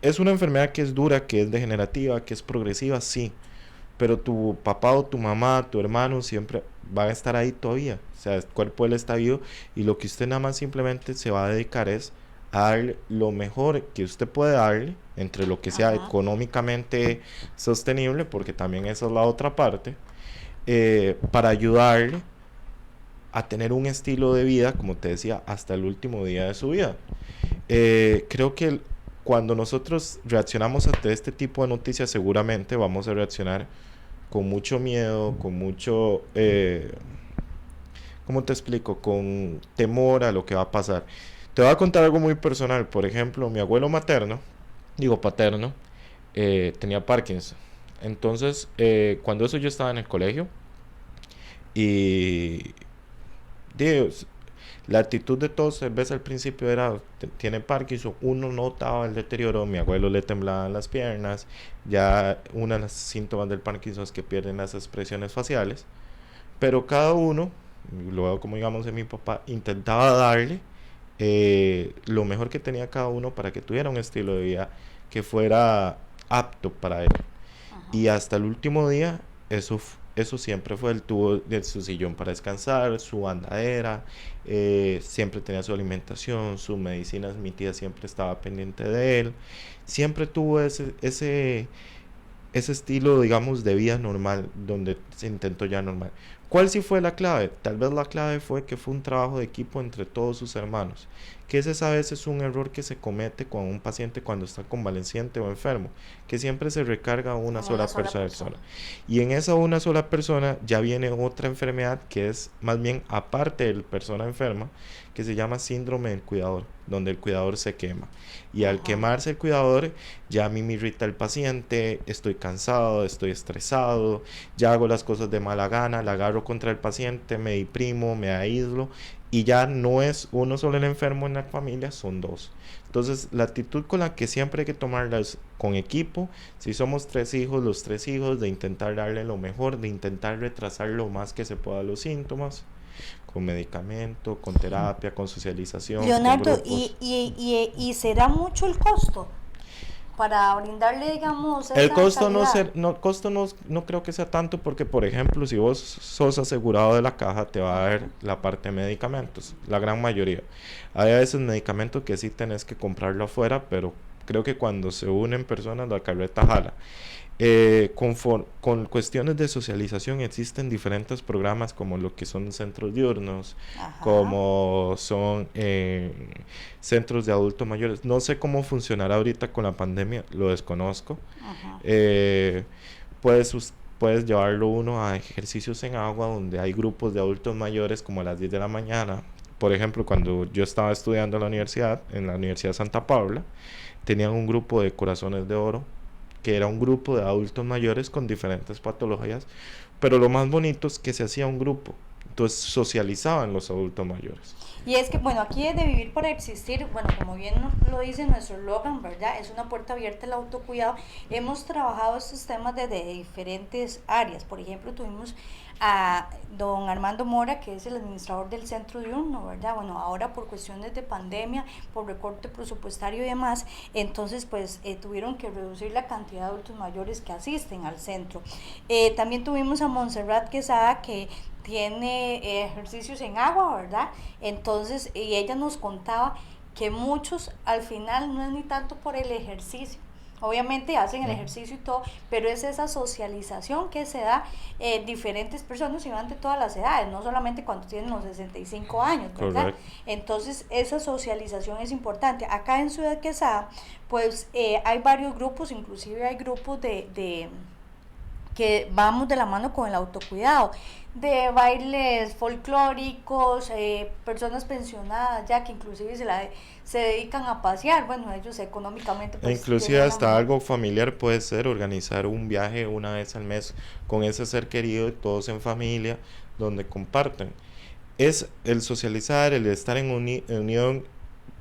es una enfermedad que es dura, que es degenerativa, que es progresiva, sí, pero tu papá o tu mamá, tu hermano siempre van a estar ahí todavía. O sea, el cuerpo de él está vivo y lo que usted nada más simplemente se va a dedicar es a darle lo mejor que usted puede darle, entre lo que sea económicamente sostenible, porque también esa es la otra parte, para ayudarle a tener un estilo de vida, como te decía, hasta el último día de su vida. Creo que cuando nosotros reaccionamos ante este tipo de noticias, seguramente vamos a reaccionar con mucho miedo, con mucho, ¿cómo te explico? Con temor a lo que va a pasar. Te voy a contar algo muy personal. Por ejemplo, mi abuelo paterno, tenía Parkinson. Entonces, cuando eso yo estaba en el colegio, y Dios, la actitud de todos, tal vez al principio era, tiene Parkinson, uno notaba el deterioro, mi abuelo le temblaban las piernas, ya uno de los síntomas del Parkinson es que pierden las expresiones faciales, pero cada uno, luego como digamos de mi papá, intentaba darle lo mejor que tenía cada uno para que tuviera un estilo de vida que fuera apto para él. Y hasta el último día, eso siempre fue, él tuvo su sillón para descansar, su andadera, siempre tenía su alimentación, sus medicinas, mi tía siempre estaba pendiente de él, siempre tuvo ese estilo, digamos, de vida normal, donde se intentó ya normal. ¿Cuál sí fue la clave? Tal vez la clave fue que fue un trabajo de equipo entre todos sus hermanos, que ese a veces es un error que se comete con un paciente cuando está convaleciente o enfermo, que siempre se recarga a una sola persona. Y en esa una sola persona ya viene otra enfermedad que es más bien aparte de la persona enferma, que se llama síndrome del cuidador, donde el cuidador se quema. Y al quemarse el cuidador, ya a mí me irrita el paciente, estoy cansado, estoy estresado, ya hago las cosas de mala gana, la agarro contra el paciente, me deprimo, me aíslo, y ya no es uno solo el enfermo en la familia, son dos. Entonces, la actitud con la que siempre hay que tomarla es con equipo. Si somos 3 hijos, los 3 hijos, de intentar darle lo mejor, de intentar retrasar lo más que se pueda los síntomas, con medicamento, con terapia, con socialización, Leonardo, con grupos. ¿y será mucho el costo para brindarle, digamos, El esa costo calidad? no creo que sea tanto porque, por ejemplo, si vos sos asegurado de la caja, te va a dar la parte de medicamentos, la gran mayoría. Hay a veces medicamentos que sí tenés que comprarlo afuera, pero creo que cuando se unen personas, la carreta jala. Con cuestiones de socialización existen diferentes programas como lo que son centros diurnos, como son centros de adultos mayores. No sé cómo funcionará ahorita con la pandemia, lo desconozco. Puedes llevarlo uno a ejercicios en agua donde hay grupos de adultos mayores como a las 10 de la mañana. Por ejemplo, cuando yo estaba estudiando en la Universidad Santa Paula, tenían un grupo de Corazones de Oro, que era un grupo de adultos mayores con diferentes patologías, pero lo más bonito es que se hacía un grupo, entonces socializaban los adultos mayores. Y es que, bueno, aquí es de vivir para existir, bueno, como bien lo dice nuestro eslogan, ¿verdad? Es una puerta abierta al autocuidado. Hemos trabajado estos temas desde diferentes áreas. Por ejemplo, tuvimos a don Armando Mora, que es el administrador del centro diurno, ¿verdad? Bueno, ahora por cuestiones de pandemia, por recorte presupuestario y demás, entonces pues tuvieron que reducir la cantidad de adultos mayores que asisten al centro. También tuvimos a Montserrat Quesada, que tiene ejercicios en agua, ¿verdad? Entonces, y ella nos contaba que muchos al final no es ni tanto por el ejercicio, obviamente hacen el ejercicio y todo, pero es esa socialización que se da diferentes personas y van de todas las edades, no solamente cuando tienen los 65 años, ¿verdad? Correcto. Entonces, esa socialización es importante. Acá en Ciudad Quesada, pues hay varios grupos, inclusive hay grupos de que vamos de la mano con el autocuidado, de bailes folclóricos, personas pensionadas ya que inclusive se dedican a pasear, bueno, ellos económicamente E pues inclusive tienen la hasta mejor. algo familiar puede ser organizar un viaje una vez al mes con ese ser querido, todos en familia, donde comparten. Es el socializar, el estar en unión.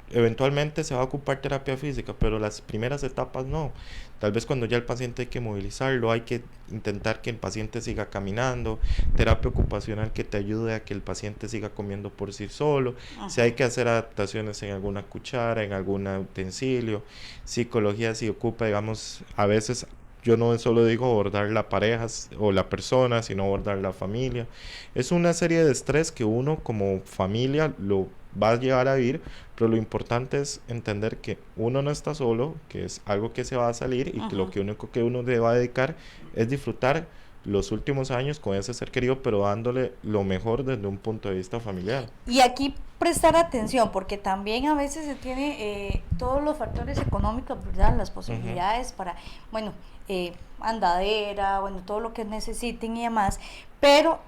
Eventualmente se va a ocupar terapia física, pero las primeras etapas no. Tal vez cuando ya el paciente hay que movilizarlo, hay que intentar que el paciente siga caminando, terapia ocupacional que te ayude a que el paciente siga comiendo por sí solo, si hay Ajá. que hacer adaptaciones en alguna cuchara, en algún utensilio, psicología si ocupa, digamos, a veces yo no solo digo abordar la pareja o la persona, sino abordar la familia. Es una serie de estrés que uno como familia lo va a llegar a vivir, pero lo importante es entender que uno no está solo, que es algo que se va a salir y que lo Ajá. que único que uno le va a dedicar es disfrutar los últimos años con ese ser querido, pero dándole lo mejor desde un punto de vista familiar. Y aquí prestar atención, porque también a veces se tiene todos los factores económicos, ¿verdad? Las Ujú. posibilidades para, bueno, andadera, bueno, todo lo que necesiten y demás, pero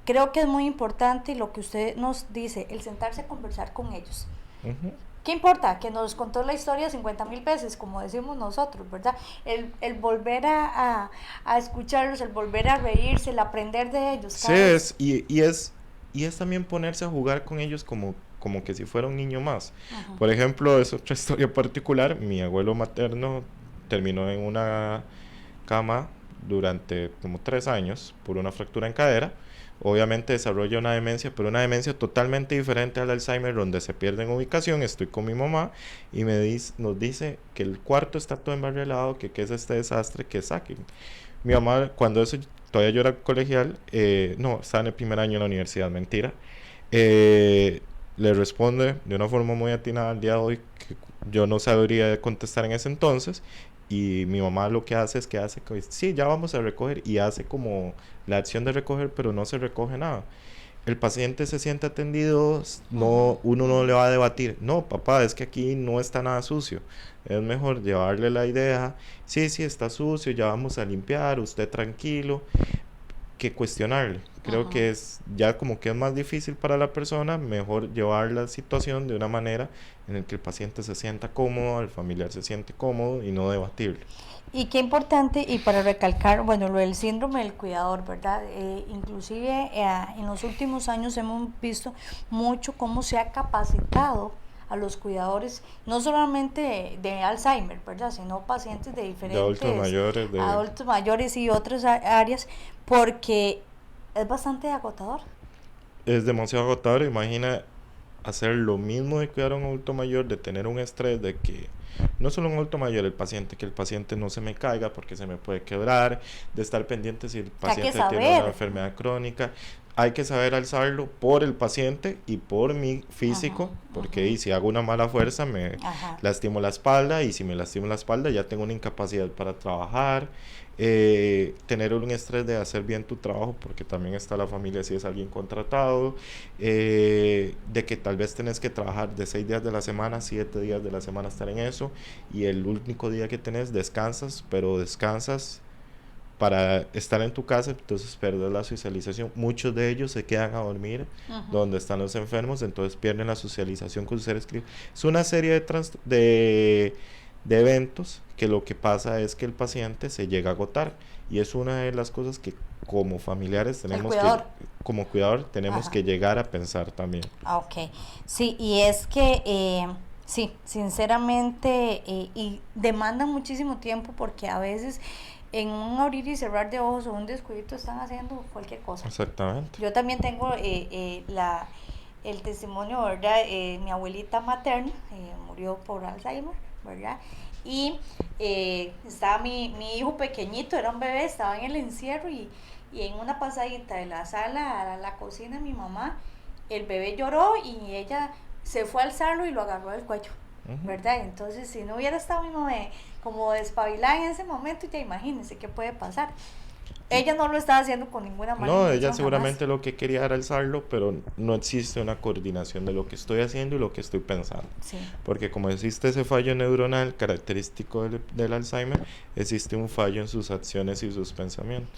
creo que es muy importante lo que usted nos dice, el sentarse a conversar con ellos. Ujú. ¿Qué importa? Que nos contó la historia 50.000 veces, como decimos nosotros, ¿verdad? El volver a escucharlos, el volver a reírse, el aprender de ellos Sí, cada vez. y es también ponerse a jugar con ellos como que si fuera un niño más. Ajá. Por ejemplo, es otra historia particular. Mi abuelo materno terminó en una cama durante como 3 años por una fractura en cadera. Obviamente desarrolla una demencia, pero una demencia totalmente diferente al Alzheimer, donde se pierde en ubicación. Estoy con mi mamá y nos dice que el cuarto está todo embarrelado, que qué es este desastre, que saquen. Mi mamá, cuando eso todavía yo era colegial, no, estaba en el primer año de la universidad, mentira, eh, le responde de una forma muy atinada al día de hoy, que yo no sabría contestar en ese entonces, y mi mamá lo que hace es que hace que, sí, ya vamos a recoger, y hace como la acción de recoger, pero no se recoge nada. El paciente se siente atendido, Ajá. no, uno no le va a debatir, no, papá, es que aquí no está nada sucio. Es mejor llevarle la idea, sí, sí, está sucio, ya vamos a limpiar, usted tranquilo, que cuestionarle. Creo Ajá. que es ya como que es más difícil para la persona, mejor llevar la situación de una manera en la que el paciente se sienta cómodo, el familiar se siente cómodo y no debatirlo. Y qué importante, y para recalcar, bueno, lo del síndrome del cuidador, ¿verdad? Inclusive en los últimos años hemos visto mucho cómo se ha capacitado a los cuidadores, no solamente de Alzheimer, ¿verdad? Sino pacientes de De adultos diferentes mayores, de adultos mayores y otras áreas, porque es bastante agotador. es demasiado agotador. Imagina hacer lo mismo de cuidar a un adulto mayor, de tener un estrés de que no solo un adulto mayor, el paciente, que el paciente no se me caiga porque se me puede quebrar, de estar pendiente si el O sea, hay que paciente tiene una saber. enfermedad crónica. Hay que saber alzarlo por el paciente y por mi Ajá, físico, porque ajá, y si hago una mala fuerza me ajá. lastimo la espalda, y si me lastimo la espalda ya tengo una incapacidad para trabajar. Tener un estrés de hacer bien tu trabajo, porque también está la familia si es alguien contratado, de que tal vez tenés que trabajar de 6 días de la semana, 7 días de la semana estar en eso, y el único día que tenés descansas, pero descansas para estar en tu casa, entonces perder la socialización. Muchos de ellos se quedan a dormir Ajá. donde están los enfermos, entonces pierden la socialización con sus seres queridos. Es una serie de eventos que lo que pasa es que el paciente se llega a agotar, y es una de las cosas que como familiares El tenemos que, cuidador. como cuidador, tenemos Ajá. que llegar a pensar también. Ah, ok, sí, y es que, sí, sinceramente, y demanda muchísimo tiempo porque a veces en un abrir y cerrar de ojos o un descuidito están haciendo cualquier cosa. Exactamente. Yo también tengo el testimonio, ¿verdad? Mi abuelita materna murió por Alzheimer, ¿verdad? Y estaba mi hijo pequeñito, era un bebé, estaba en el encierro y en una pasadita de la sala a la cocina de mi mamá, el bebé lloró y ella se fue a alzarlo y lo agarró del cuello, Ujú. ¿verdad? Entonces, si no hubiera estado mi mamá como despabilada en ese momento, ya imagínense qué puede pasar. Ella no lo estaba haciendo con ninguna mala No, intención, ella jamás. seguramente lo que quería era alzarlo, pero no existe una coordinación de lo que estoy haciendo y lo que estoy pensando. Sí. Porque como existe ese fallo neuronal característico del Alzheimer, existe un fallo en sus acciones y sus pensamientos.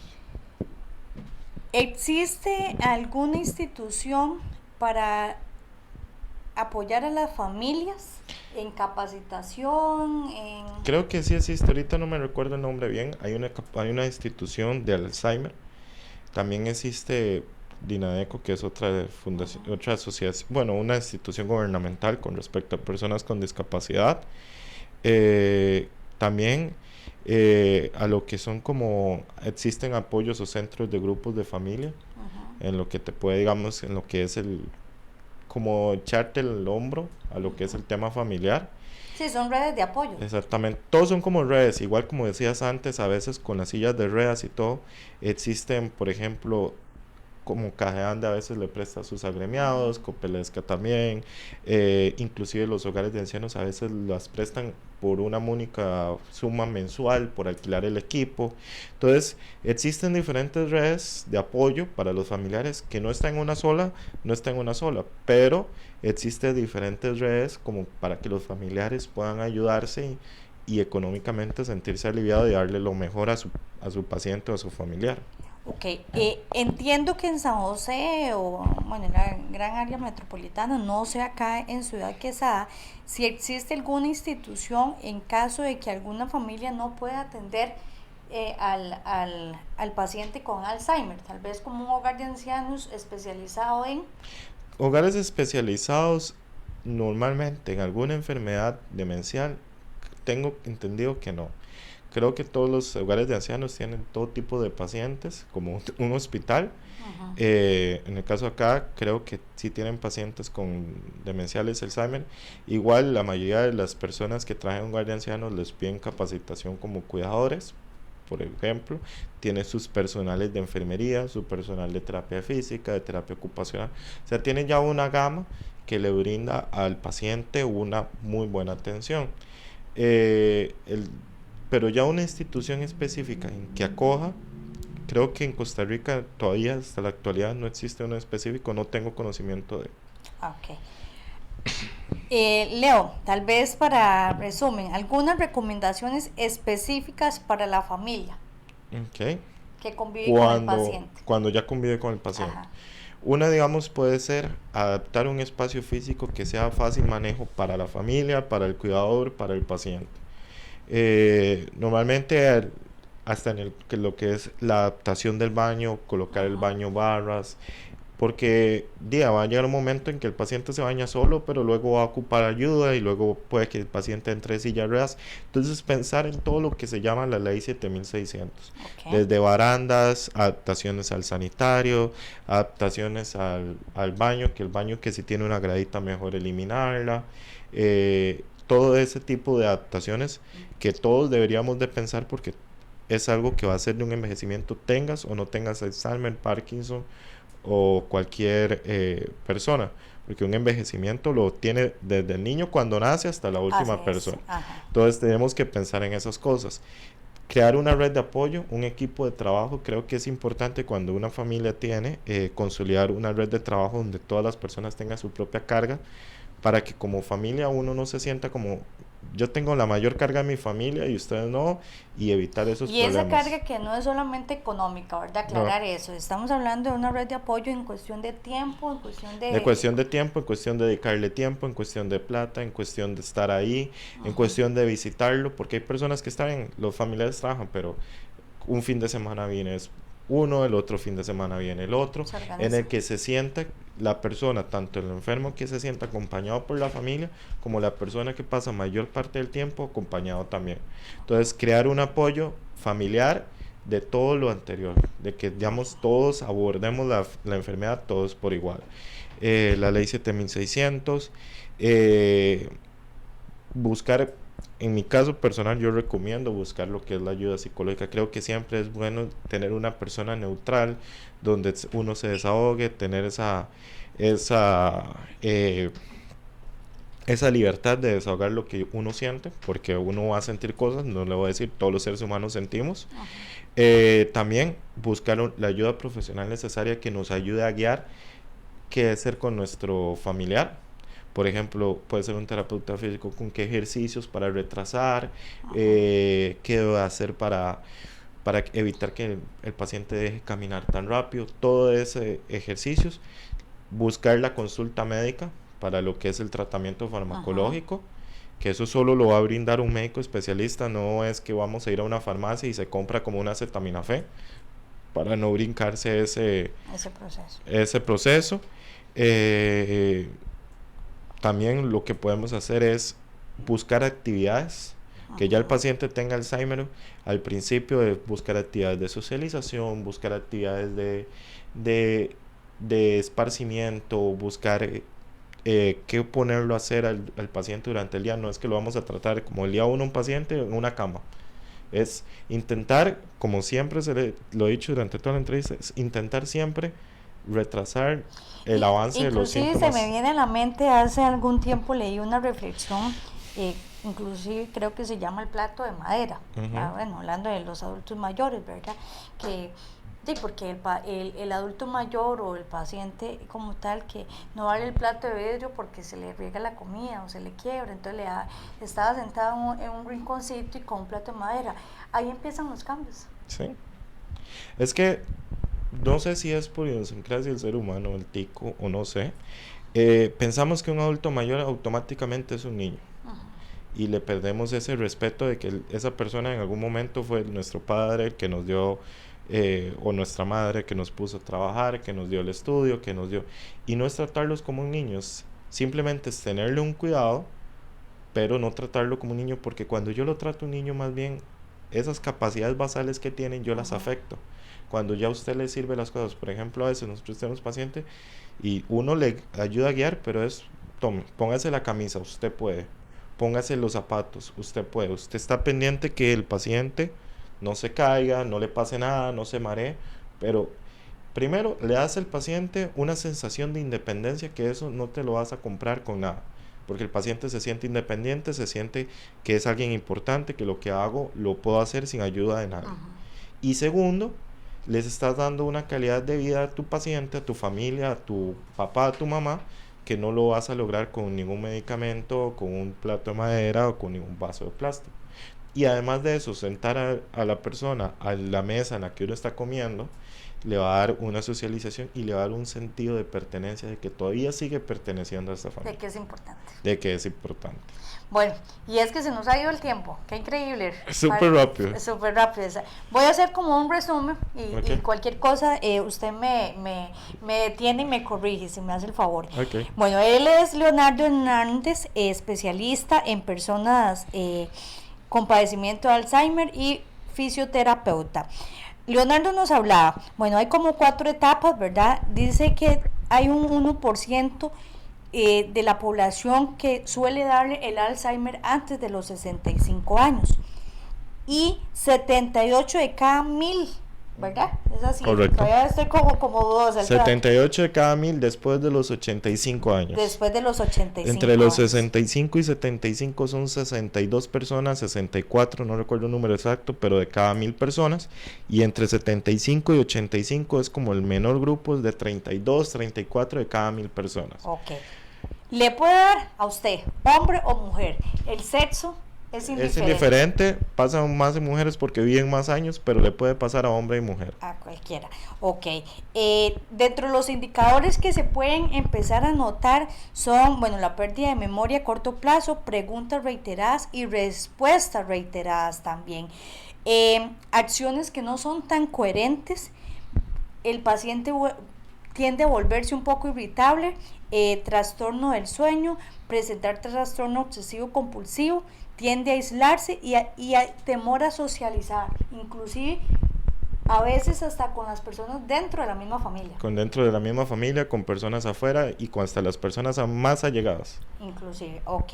¿Existe alguna institución para apoyar a las familias en capacitación, en... Creo que sí existe, ahorita no me recuerdo el nombre bien, hay una institución de Alzheimer, también existe Dinadeco, que es otra fundación, otra asociación, bueno, una institución gubernamental con respecto a personas con discapacidad. Eh, También a lo que son como, existen apoyos o centros de grupos de familia, en lo que te puede, digamos, en lo que es como echarte el hombro a lo que es el tema familiar. Sí, son redes de apoyo. Exactamente, todos son como redes, igual como decías antes, a veces con las sillas de ruedas y todo, existen, por ejemplo, como Cajeanda a veces le presta a sus agremiados, Copelesca también, inclusive los hogares de ancianos a veces las prestan por una única suma mensual por alquilar el equipo. Entonces existen diferentes redes de apoyo para los familiares que no está en una sola, no está en una sola, pero existen diferentes redes como para que los familiares puedan ayudarse y económicamente sentirse aliviados y darle lo mejor a su paciente o a su familiar. Ok, entiendo que en San José o bueno, en la gran área metropolitana, no sé acá en Ciudad Quesada, si existe alguna institución en caso de que alguna familia no pueda atender al paciente con Alzheimer, tal vez como un hogar de ancianos especializado en... Hogares especializados normalmente en alguna enfermedad demencial, tengo entendido que no. Creo que todos los hogares de ancianos tienen todo tipo de pacientes, como un hospital. En el caso acá, creo que sí tienen pacientes con demenciales Alzheimer. Igual la mayoría de las personas que traen un hogar de ancianos les piden capacitación como cuidadores. Por ejemplo, tiene sus personales de enfermería, su personal de terapia física, de terapia ocupacional. O sea, tiene ya una gama que le brinda al paciente una muy buena atención. El pero ya una institución específica en que acoja, creo que en Costa Rica todavía hasta la actualidad no existe uno específico, no tengo conocimiento de. Ok. Leo, tal vez para resumen, algunas recomendaciones específicas para la familia Ok. que convive con el Cuando, paciente. cuando ya convive con el paciente. Ajá. Una, digamos, puede ser adaptar un espacio físico que sea fácil manejo para la familia, para el cuidador, para el paciente. Normalmente hasta en que lo que es la adaptación del baño, colocar el baño barras, porque va a llegar un momento en que el paciente se baña solo, pero luego va a ocupar ayuda y luego puede que el paciente entre en silla de ruedas. Entonces pensar en todo lo que se llama la ley 7600, Okay. desde barandas, adaptaciones al sanitario, adaptaciones al baño, que el baño que si tiene una gradita mejor eliminarla, todo ese tipo de adaptaciones que todos deberíamos de pensar porque es algo que va a ser de un envejecimiento, tengas o no tengas Alzheimer, Parkinson o cualquier persona, porque un envejecimiento lo tiene desde el niño cuando nace hasta la última persona. Entonces tenemos que pensar en esas cosas. Crear una red de apoyo, un equipo de trabajo, creo que es importante cuando una familia tiene, consolidar una red de trabajo donde todas las personas tengan su propia carga, para que como familia uno no se sienta como yo tengo la mayor carga de mi familia y ustedes no, y evitar esos y problemas. esa carga que no es solamente económica, ¿verdad? Aclarar eso. Estamos hablando de una red de apoyo en cuestión de tiempo, en cuestión de... De cuestión de tiempo, en cuestión de dedicarle tiempo, en cuestión de plata, en cuestión de estar ahí, en cuestión de visitarlo, porque hay personas que están en, los familiares trabajan, pero un fin de semana viene uno, el otro fin de semana viene el otro, en el que se sienta la persona, tanto el enfermo que se sienta acompañado por la familia, como la persona que pasa mayor parte del tiempo acompañado también. Entonces, crear un apoyo familiar de todo lo anterior, de que digamos todos abordemos la enfermedad todos por igual. La ley 7600, buscar, en mi caso personal yo recomiendo buscar lo que es la ayuda psicológica. Creo que siempre es bueno tener una persona neutral donde uno se desahogue, tener esa esa libertad de desahogar lo que uno siente, porque uno va a sentir cosas, no le voy a decir, todos los seres humanos sentimos. También buscar la ayuda profesional necesaria que nos ayude a guiar qué hacer con nuestro familiar. Por ejemplo, puede ser un terapeuta físico con qué ejercicios para retrasar, qué debe hacer para evitar que el paciente deje caminar tan rápido, todo ese ejercicios, buscar la consulta médica para lo que es el tratamiento farmacológico, que eso solo lo va a brindar un médico especialista, no es que vamos a ir a una farmacia y se compra como una acetaminofén, para no brincarse ese proceso. También lo que podemos hacer es buscar actividades, que ya el paciente tenga Alzheimer, al principio de buscar actividades de socialización, buscar actividades de esparcimiento, buscar qué ponerlo a hacer al paciente durante el día. No es que lo vamos a tratar como el día uno un paciente en una cama, es intentar, como siempre lo he dicho durante toda la entrevista, es intentar siempre retrasar el avance de los síntomas. Inclusive se me viene a la mente, hace algún tiempo leí una reflexión, inclusive creo que se llama el plato de madera, bueno, hablando de los adultos mayores, ¿verdad? Que sí, porque el adulto mayor o el paciente como tal, que no vale el plato de vidrio porque se le riega la comida o se le quiebra, entonces estaba sentado en un rinconcito y con un plato de madera. Ahí empiezan los cambios. Sí, es que no sé si es por idiosincrasia del ser humano, el tico, o no sé, pensamos que un adulto mayor automáticamente es un niño. Y le perdemos ese respeto de que esa persona en algún momento fue nuestro padre, el que nos dio, o nuestra madre que nos puso a trabajar, que nos dio el estudio, que nos dio... Y no es tratarlos como un niño, simplemente es tenerle un cuidado, pero no tratarlo como un niño, porque cuando yo lo trato un niño, más bien esas capacidades basales que tienen yo las afecto. Cuando ya a usted le sirve las cosas, por ejemplo, a veces nosotros tenemos pacientes y uno le ayuda a guiar, pero tome, póngase la camisa, usted puede, póngase los zapatos, usted puede, usted está pendiente que el paciente no se caiga, no le pase nada, no se maree, pero primero le hace al paciente una sensación de independencia, que eso no te lo vas a comprar con nada, porque el paciente se siente independiente, se siente que es alguien importante, que lo que hago lo puedo hacer sin ayuda de nadie. Y segundo, les estás dando una calidad de vida a tu paciente, a tu familia, a tu papá, a tu mamá, que no lo vas a lograr con ningún medicamento, con un plato de madera o con ningún vaso de plástico. Y además de eso, sentar a la persona a la mesa en la que uno está comiendo, le va a dar una socialización y le va a dar un sentido de pertenencia, de que todavía sigue perteneciendo a esta familia. De que es importante. De que es importante. Bueno, y es que se nos ha ido el tiempo, qué increíble. Súper rápido. Súper rápido. Voy a hacer como un resumen y cualquier cosa usted me detiene y me corrige, si me hace el favor. Bueno, él es Leonardo Hernández, especialista en personas con padecimiento de Alzheimer y fisioterapeuta. Leonardo nos hablaba, bueno, hay como 4 etapas, ¿verdad? Dice que hay un 1% de la población que suele darle el Alzheimer antes de los 65 años y 78 de cada 1000, ¿verdad? Es así. Correcto. Todavía estoy como dos. 78 de cada 1000 después de los 85 años. Después de los 85 Entre los 65 y 75 son 62 personas, 64, no recuerdo el número exacto, pero de cada 1000 personas. Y entre 75 y 85 es como el menor grupo, es de 32, 34 de cada 1000 personas. Ok. ¿Le puede dar a usted, hombre o mujer? El sexo es indiferente. Es indiferente, pasa más en mujeres porque viven más años, pero le puede pasar a hombre y mujer. A cualquiera. Ok. Dentro de los indicadores que se pueden empezar a notar son, bueno, la pérdida de memoria a corto plazo, preguntas reiteradas y respuestas reiteradas también. Acciones que no son tan coherentes. El paciente tiende a volverse un poco irritable, trastorno del sueño, presentar trastorno obsesivo compulsivo, tiende a aislarse y a temor a socializar, inclusive a veces hasta con las personas dentro de la misma familia. Dentro de la misma familia, con personas afuera y con hasta las personas más allegadas. Inclusive, ok.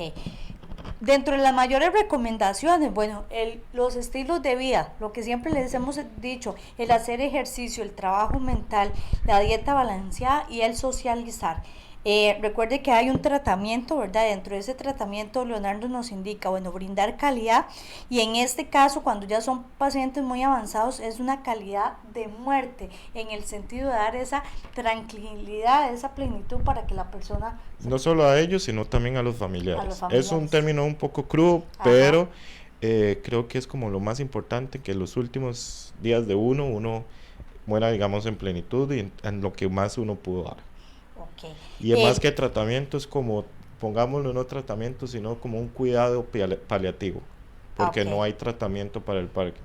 Dentro de las mayores recomendaciones, bueno, los estilos de vida, lo que siempre les hemos dicho, el hacer ejercicio, el trabajo mental, la dieta balanceada y el socializar. Recuerde que hay un tratamiento, ¿verdad? Dentro de ese tratamiento Leonardo nos indica, bueno, brindar calidad, y en este caso cuando ya son pacientes muy avanzados es una calidad de muerte, en el sentido de dar esa tranquilidad, esa plenitud para que la persona... No solo a ellos, sino también a los familiares. Es un término un poco crudo, pero creo que es como lo más importante, que los últimos días de uno muera, digamos, en plenitud y en lo que más uno pudo dar. Okay. Y más que tratamiento, es como, pongámoslo, no tratamiento, sino como un cuidado paliativo, porque no hay tratamiento para el parque.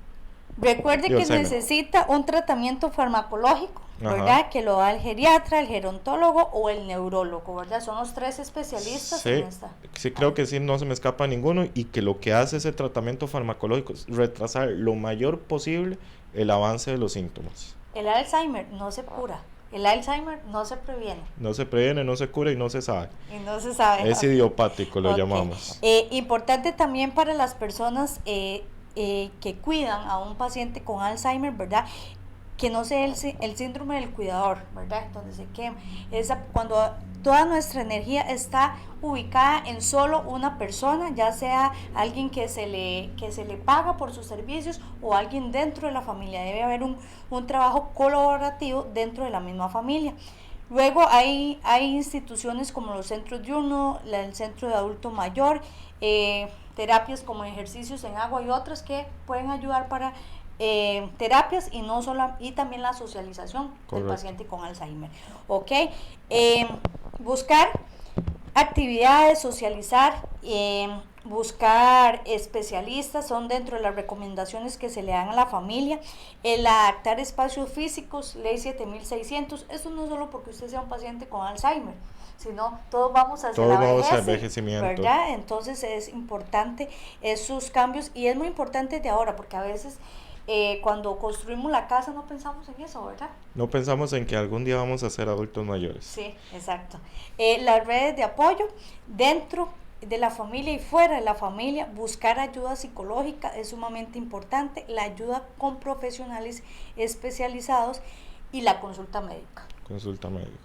Recuerde que necesita un tratamiento farmacológico, ¿verdad? Que lo da el geriatra, el gerontólogo o el neurólogo, ¿verdad? Son los 3 especialistas en esta. Sí, creo que sí, no se me escapa ninguno, y que lo que hace ese tratamiento farmacológico es retrasar lo mayor posible el avance de los síntomas. El Alzheimer no se cura. El Alzheimer no se previene. No se previene, no se cura y no se sabe. Y no se sabe. Es idiopático, lo llamamos. Importante también para las personas que cuidan a un paciente con Alzheimer, ¿verdad? Que no sea el síndrome del cuidador, ¿verdad? Donde se quema. Cuando toda nuestra energía está ubicada en solo una persona, ya sea alguien que se le paga por sus servicios o alguien dentro de la familia. Debe haber un trabajo colaborativo dentro de la misma familia. Luego hay instituciones como los centros diurnos, el centro de adulto mayor, terapias como ejercicios en agua y otras que pueden ayudar para terapias y también la socialización del paciente con Alzheimer. Buscar actividades, socializar, buscar especialistas son dentro de las recomendaciones que se le dan a la familia. El adaptar espacios físicos, ley 7600, eso no solo porque usted sea un paciente con Alzheimer, sino todos vamos hacia la vejez, envejecimiento, ¿verdad? Entonces es importante esos cambios, y es muy importante de ahora, porque a veces cuando construimos la casa no pensamos en eso, ¿verdad? No pensamos en que algún día vamos a ser adultos mayores. Sí, exacto. Las redes de apoyo dentro de la familia y fuera de la familia, buscar ayuda psicológica es sumamente importante, la ayuda con profesionales especializados y la consulta médica. Consulta médica.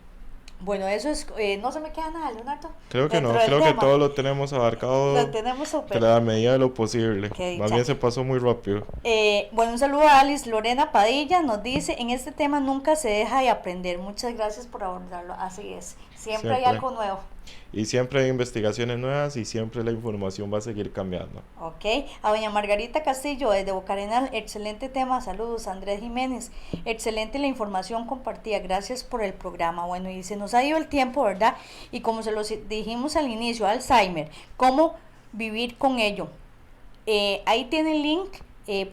Bueno, eso es, no se me queda nada, Leonardo. Creo que no, creo que todo lo tenemos abarcado. Lo tenemos súper. A la medida de lo posible. Más bien se pasó muy rápido. Bueno, un saludo a Alice Lorena Padilla, nos dice, en este tema nunca se deja de aprender. Muchas gracias por abordarlo, así es. Siempre hay algo nuevo. Y siempre hay investigaciones nuevas y siempre la información va a seguir cambiando. Ok, a doña Margarita Castillo desde Boca Arenal, excelente tema, saludos. Andrés Jiménez, excelente la información compartida, gracias por el programa. Bueno, y se nos ha ido el tiempo, ¿verdad? Y como se los dijimos al inicio, Alzheimer, ¿cómo vivir con ello? Ahí tiene el link,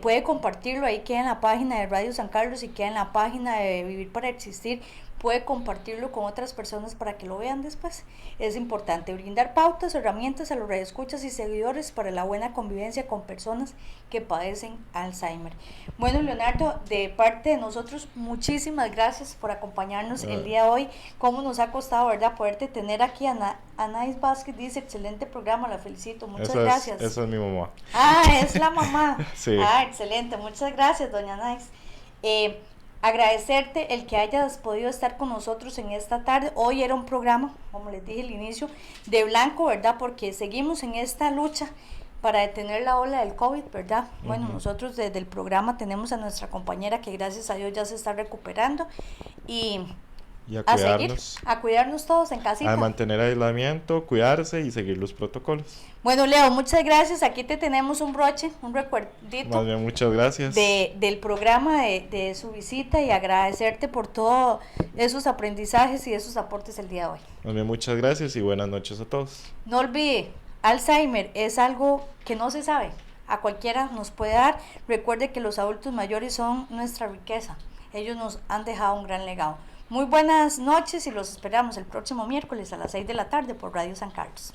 puede compartirlo, ahí queda en la página de Radio San Carlos y queda en la página de Vivir para Existir. Puede compartirlo con otras personas para que lo vean después. Es importante brindar pautas, herramientas a los radioescuchas y seguidores para la buena convivencia con personas que padecen Alzheimer. Bueno, Leonardo, de parte de nosotros, muchísimas gracias por acompañarnos el día de hoy. Cómo nos ha costado, ¿verdad?, poderte tener aquí. Anaís Vázquez dice, excelente programa, la felicito, muchas gracias. Esa es mi mamá. Ah, es la mamá. Sí. Ah, excelente, muchas gracias, doña Anaís. Agradecerte el que hayas podido estar con nosotros en esta tarde. Hoy era un programa, como les dije al inicio, de blanco, ¿verdad? Porque seguimos en esta lucha para detener la ola del COVID, ¿verdad? Bueno, nosotros desde el programa tenemos a nuestra compañera que gracias a Dios ya se está recuperando y a cuidarnos todos en casita. A mantener aislamiento, cuidarse y seguir los protocolos. Bueno, Leo, muchas gracias. Aquí te tenemos un broche, un recuerdito. Más bien, muchas gracias. Del programa, de su visita, y agradecerte por todos esos aprendizajes y esos aportes el día de hoy. Más bien, muchas gracias y buenas noches a todos. No olvide, Alzheimer es algo que no se sabe. A cualquiera nos puede dar. Recuerde que los adultos mayores son nuestra riqueza. Ellos nos han dejado un gran legado. Muy buenas noches y los esperamos el próximo miércoles a las 6 de la tarde por Radio San Carlos.